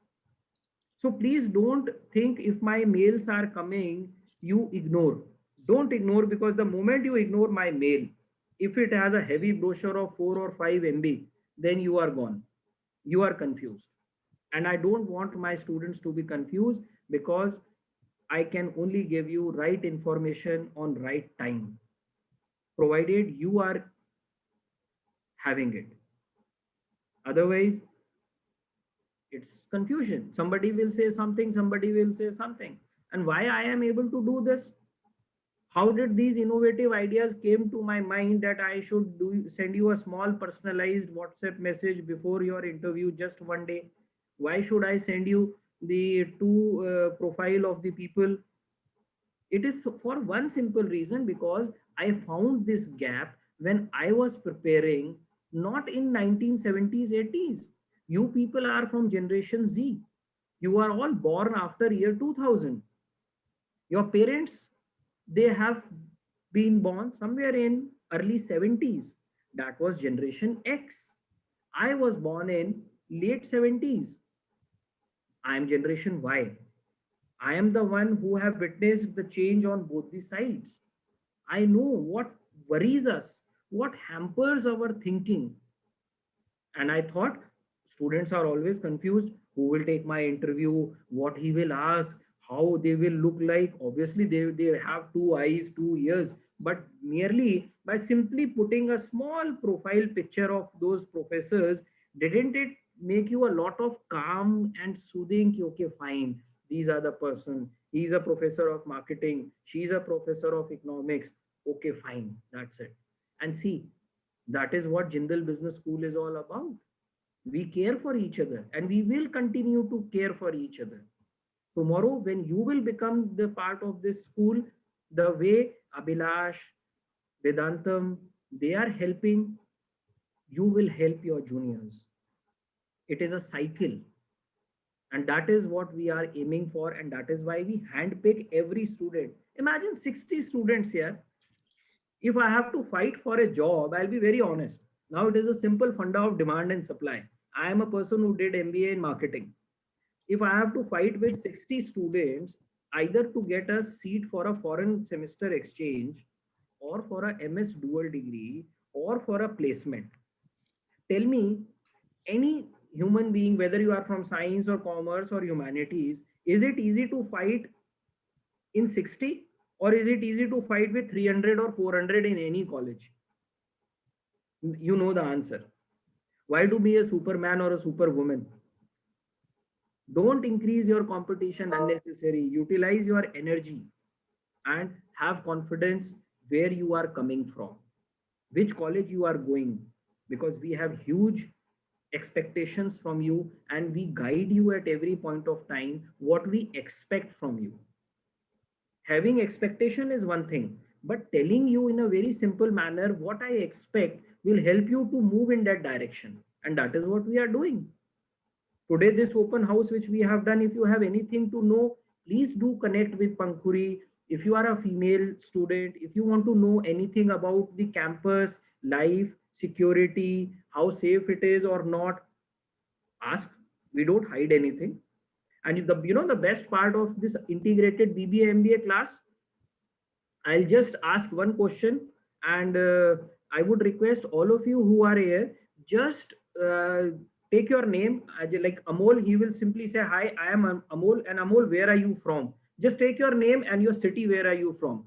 So please don't think if my mails are coming, you ignore. Don't ignore, because the moment you ignore my mail, if it has a heavy brochure of 4 or 5 MB, then you are gone. You are confused. And I don't want my students to be confused, because I can only give you right information on right time, provided you are having it. Otherwise, it's confusion. Somebody will say something, somebody will say something. And why I am able to do this? How did these innovative ideas came to my mind that I should send you a small personalized WhatsApp message before your interview just one day? Why should I send you the two profile of the people? It is for one simple reason, because I found this gap when I was preparing, not in 1970s, 80s. You people are from Generation Z. You are all born after year 2000. Your parents, they have been born somewhere in early 70s. That was Generation X. I was born in late 70s. I am Generation Y. I am the one who have witnessed the change on both the sides. I know what worries us, what hampers our thinking. And I thought students are always confused. Who will take my interview? What he will ask? How they will look like? Obviously, they have 2 eyes, 2 ears. But merely by simply putting a small profile picture of those professors, didn't it make you a lot of calm and soothing? Okay, fine. These are the person. He's a professor of marketing. She's a professor of economics. Okay, fine. That's it. And see, that is what Jindal Business School is all about. We care for each other, and we will continue to care for each other. Tomorrow, when you will become the part of this school, the way Abhilash, Vedantam, they are helping, you will help your juniors. It is a cycle. And that is what we are aiming for. And that is why we handpick every student. Imagine 60 students here. If I have to fight for a job, I'll be very honest. Now it is a simple funda of demand and supply. I am a person who did MBA in marketing. If I have to fight with 60 students, either to get a seat for a foreign semester exchange, or for a MS dual degree, or for a placement, tell me, any human being, whether you are from science or commerce or humanities, is it easy to fight in 60, or is it easy to fight with 300 or 400 in any college? You know the answer. Why to be a superman or a superwoman? Don't increase your competition unnecessary. Utilize your energy and have confidence where you are coming from, which college you are going, because we have huge expectations from you, and we guide you at every point of time what we expect from you. Having expectation is one thing, but telling you in a very simple manner what I expect will help you to move in that direction. And that is what we are doing. Today, this open house which we have done, if you have anything to know, please do connect with Pankhuri. If you are a female student, if you want to know anything about the campus, life, security, how safe it is or not, ask. We don't hide anything. And the best part of this integrated BBA MBA class, I'll just ask one question, and I would request all of you who are here, just take your name. Like Amol, he will simply say, hi, I am Amol. And Amol, where are you from? Just take your name and your city, where are you from?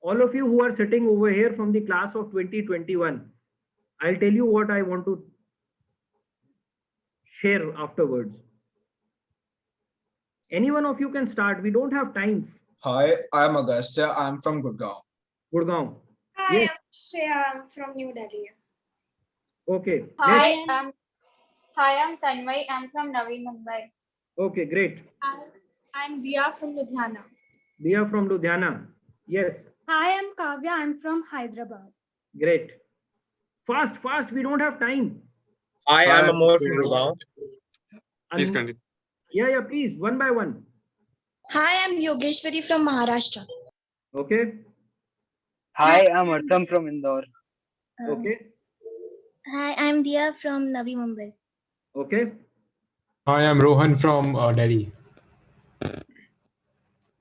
All of you who are sitting over here from the class of 2021, I'll tell you what I want to share afterwards. Any one of you can start. We don't have time.
Hi, I'm Agastya. I'm from Gurgaon.
Gurgaon.
Hi,
Yes.
I'm Shreya. I'm from New Delhi.
Okay.
Hi,
Next.
I'm Tanmay. I'm from Navi Mumbai.
Okay, great.
I'm Dia from Ludhiana.
Dia from Ludhiana. Yes,
Hi, I'm Kavya. I'm from Hyderabad.
great. Fast. We don't have time.
I am Amol from Gurgaon.
Please continue. Yeah, please, one by one.
Hi, I'm Yogeshwari from Maharashtra.
Okay.
Hi, I'm Artham from Indore.
Okay.
Hi, I'm Dia from Navi Mumbai.
Okay.
Hi, I'm Rohan from Delhi.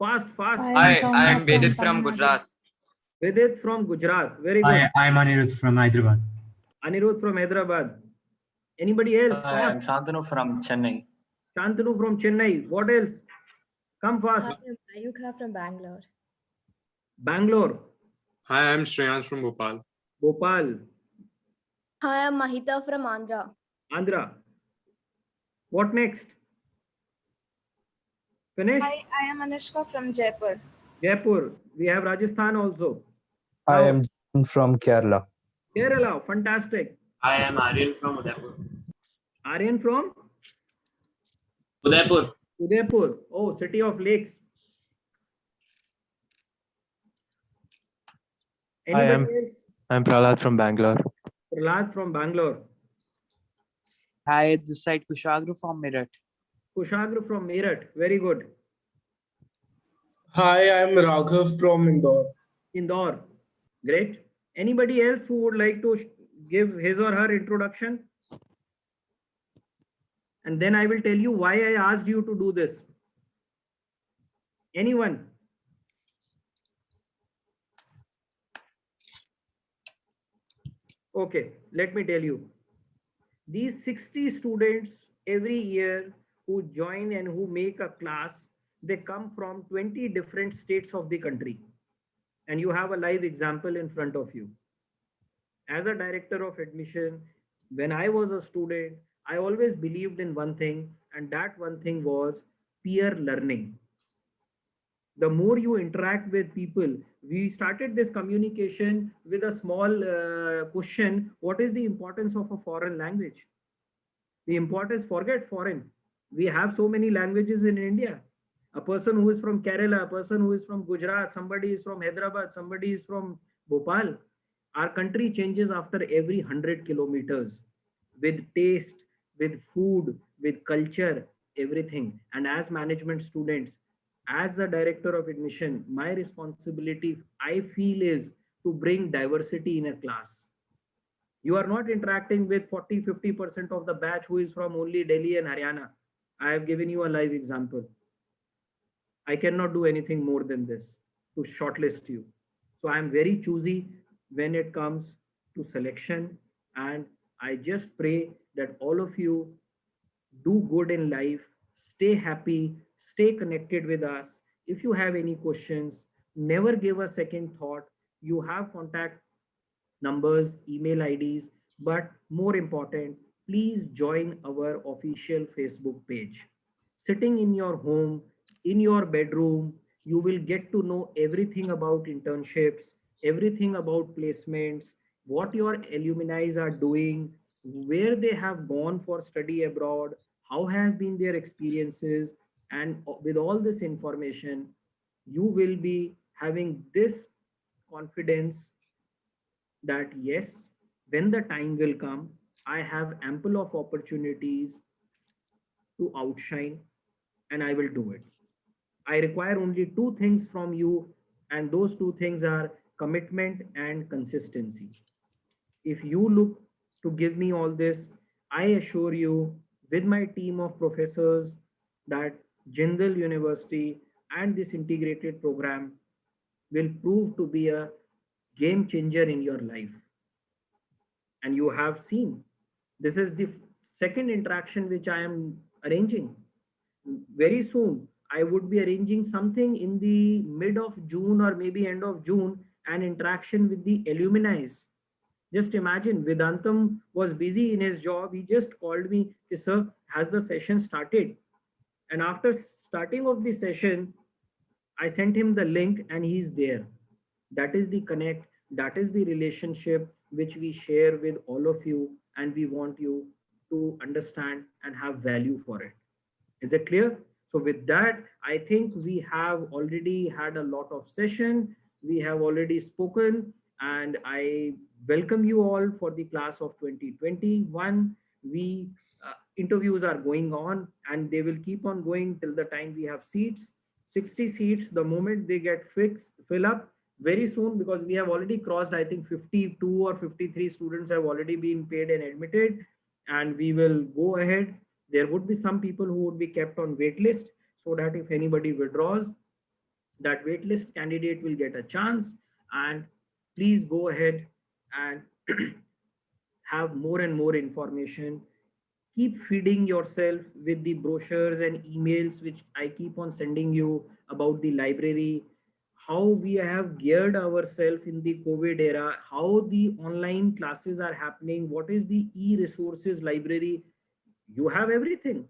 Fast, fast.
Hi, I am Vedit from Gujarat.
Vidit from Gujarat. Very good.
Hi, I'm Anirudh from Hyderabad.
Anirudh from Hyderabad. Anybody else?
Hi, I'm Shantanu from Chennai.
Shantanu from Chennai. What else? Come fast.
Hi, I'm Ayuka from Bangalore.
Bangalore.
Hi, I'm Shreyans from Bhopal.
Bhopal.
Hi, I'm Mahita from Andhra.
Andhra. What next? Finish?
Hi, I am Anushka from Jaipur.
Jaipur. We have Rajasthan also.
I am from Kerala.
Kerala. Fantastic.
I am Aryan from Udaipur.
Aryan from?
Udaipur.
Udaipur. Oh, city of lakes. Anybody else?
I'm Prahlad from Bangalore.
Prahlad from Bangalore.
Hi, this side Kushagra from Meerut.
Kushagra from Meerut. Very good.
Hi, I'm Raghav from Indore.
Indore. Great. Anybody else who would like to give his or her introduction? And then I will tell you why I asked you to do this. Anyone? Okay, let me tell you. These 60 students every year who join and who make a class, they come from 20 different states of the country. And you have a live example in front of you. As a director of admission, when I was a student, I always believed in one thing, and that one thing was peer learning. The more you interact with people, we started this communication with a small question: what is the importance of a foreign language? The importance, forget foreign. We have so many languages in India. A person who is from Kerala, a person who is from Gujarat, somebody is from Hyderabad, somebody is from Bhopal. Our country changes after every 100 kilometers with taste, with food, with culture, everything. And as management students, as the director of admission, my responsibility, I feel, is to bring diversity in a class. You are not interacting with 40-50% of the batch who is from only Delhi and Haryana. I have given you a live example. I cannot do anything more than this to shortlist you. So I am very choosy when it comes to selection, and I just pray that all of you do good in life, stay happy, stay connected with us. If you have any questions, never give a second thought. You have contact numbers, email IDs, but more important, please join our official Facebook page. Sitting in your home, in your bedroom, you will get to know everything about internships, everything about placements, what your alumni are doing, where they have gone for study abroad, how have been their experiences. And with all this information, you will be having this confidence that yes, when the time will come, I have ample of opportunities to outshine, and I will do it. I require only two things from you, and those two things are commitment and consistency. If you look to give me all this, I assure you with my team of professors that Jindal University and this integrated program will prove to be a game changer in your life. And you have seen, this is the second interaction which I am arranging. Very soon, I would be arranging something in the mid of June or maybe end of June, an interaction with the alumni. Just imagine, Vedantam was busy in his job. He just called me, sir, has the session started? And after starting of the session, I sent him the link and he's there. That is the connect, that is the relationship which we share with all of you, and we want you to understand and have value for it. Is it clear? So with that, I think we have already had a lot of session. We have already spoken, and I welcome you all for the class of 2021. Interviews are going on, and they will keep on going till the time we have seats. 60 seats, the moment they get fill up very soon, because we have already crossed, I think 52 or 53 students have already been paid and admitted, and we will go ahead. There would be some people who would be kept on wait list, so that if anybody withdraws, That waitlist candidate will get a chance, and please go ahead and have more and more information. Keep feeding yourself with the brochures and emails which I keep on sending you about the library, how we have geared ourselves in the COVID era, how the online classes are happening, what is the e-resources library. You have everything.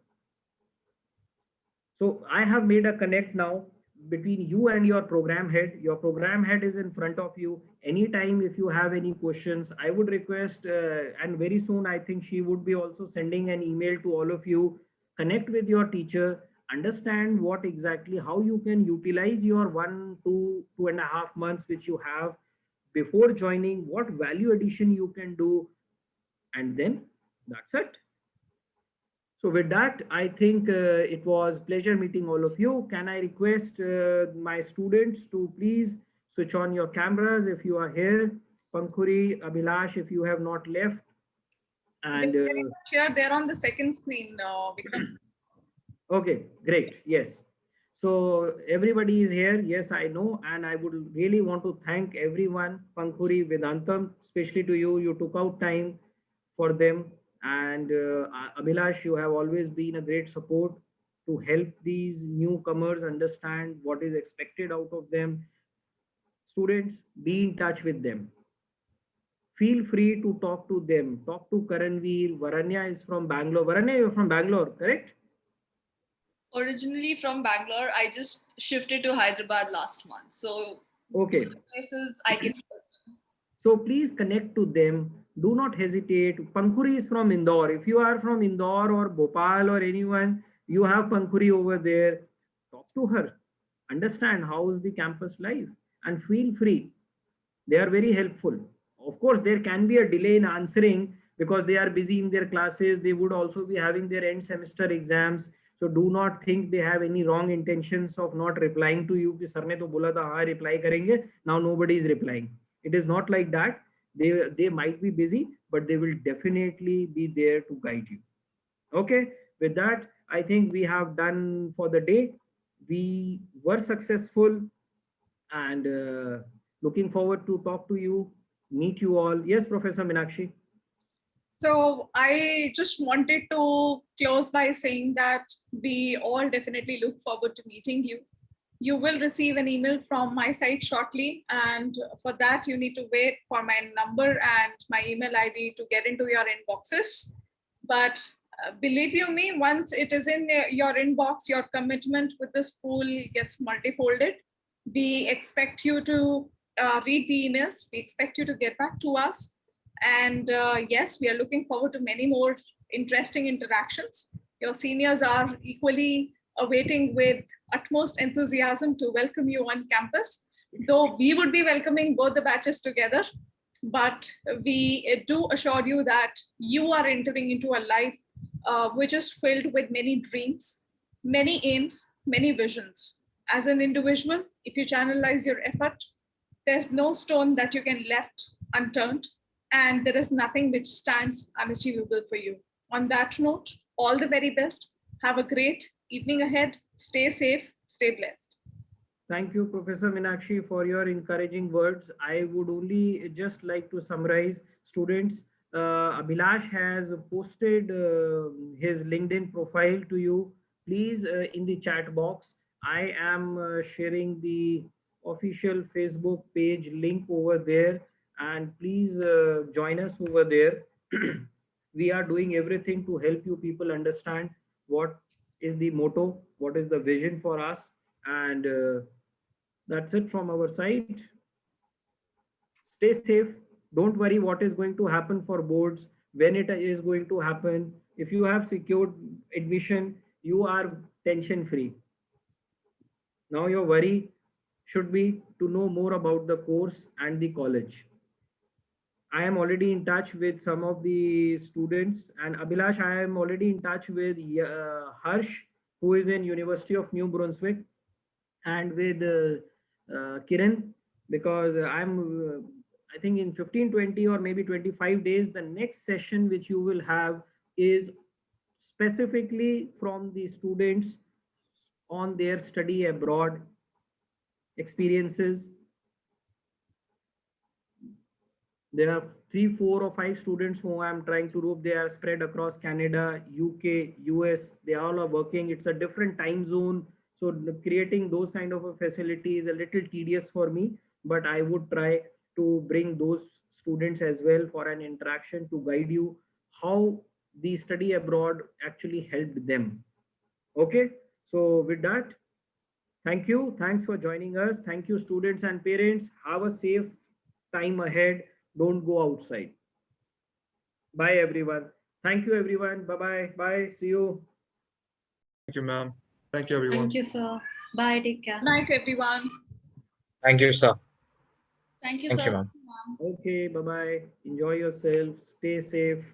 So I have made a connect now between you and your program head. Your program head is in front of you. Anytime if you have any questions, I would request, and very soon I think she would be also sending an email to all of you. Connect with your teacher, understand what exactly, how you can utilize your 2.5 months which you have before joining, what value addition you can do, and then that's it. So with that, I think it was pleasure meeting all of you. Can I request my students to please switch on your cameras if you are here. Pankhuri, Abhilash, if you have not left. And
Here, they're on the second screen, Vikram.
Okay, great. Yes. So everybody is here. Yes, I know. And I would really want to thank everyone, Pankhuri, Vedantam, especially to you. You took out time for them. And Abhilash, you have always been a great support to help these newcomers understand what is expected out of them. Students, be in touch with them. Feel free to talk to them. Talk to Karanveer. Varanya is from Bangalore. Varanya, you're from Bangalore, correct?
Originally from Bangalore, I just shifted to Hyderabad last month. So
okay,
places I can.
So please connect to them. Do not hesitate. Pankhuri is from Indore. If you are from Indore or Bhopal or anyone, you have Pankhuri over there. Talk to her. Understand how is the campus life and feel free. They are very helpful. Of course, there can be a delay in answering because they are busy in their classes. They would also be having their end semester exams. So do not think they have any wrong intentions of not replying to you. Sir ne to bola tha, haan, reply karenge. Now nobody is replying. It is not like that. They might be busy, but they will definitely be there to guide you. Okay, with that, I think we have done for the day. We were successful and looking forward to talk to you, meet you all. Yes, Professor Meenakshi.
So I just wanted to close by saying that we all definitely look forward to meeting you. You will receive an email from my side shortly. And for that, you need to wait for my number and my email ID to get into your inboxes. But believe you me, once it is in your inbox, your commitment with the school gets multifolded. We expect you to read the emails. We expect you to get back to us. And yes, we are looking forward to many more interesting interactions. Your seniors are equally awaiting with utmost enthusiasm to welcome you on campus, though we would be welcoming both the batches together. But we do assure you that you are entering into a life which is filled with many dreams, many aims, many visions. As an individual, if you channelize your effort, there's no stone that you can left unturned, and there is nothing which stands unachievable for you. On that note, all the very best. Have a great evening ahead. Stay safe, stay blessed.
Thank you, Professor Meenakshi, for your encouraging words. I would only just like to summarize, students. Abhilash has posted his LinkedIn profile to you. Please, in the chat box, I am sharing the official Facebook page link over there, and please join us over there. We are doing everything to help you people understand what is the motto, what is the vision for us, and that's it from our side. Stay safe. Don't worry what is going to happen for boards, when it is going to happen. If you have secured admission, you are tension free. Now your worry should be to know more about the course and the college. I am already in touch with some of the students, and Abhilash, I am already in touch with Harsh, who is in University of New Brunswick, and with Kiran, because I think in 15, 20 or maybe 25 days, the next session which you will have is specifically from the students on their study abroad experiences. There are 3, 4, or 5 students who I'm trying to group. They are spread across Canada, UK, US. They all are working. It's a different time zone. So creating those kind of a facility is a little tedious for me, but I would try to bring those students as well for an interaction to guide you how the study abroad actually helped them. Okay. So with that, thank you. Thanks for joining us. Thank you, students and parents. Have a safe time ahead. Don't go outside. Bye, everyone. Thank you, everyone. Bye-bye. Bye. See you.
Thank you, ma'am. Thank you, everyone.
Thank you, sir. Bye. Take care.
Night, everyone.
Thank you, sir.
Thank you,
Thank
sir.
you, ma'am.
Okay. Bye-bye. Enjoy yourself. Stay safe.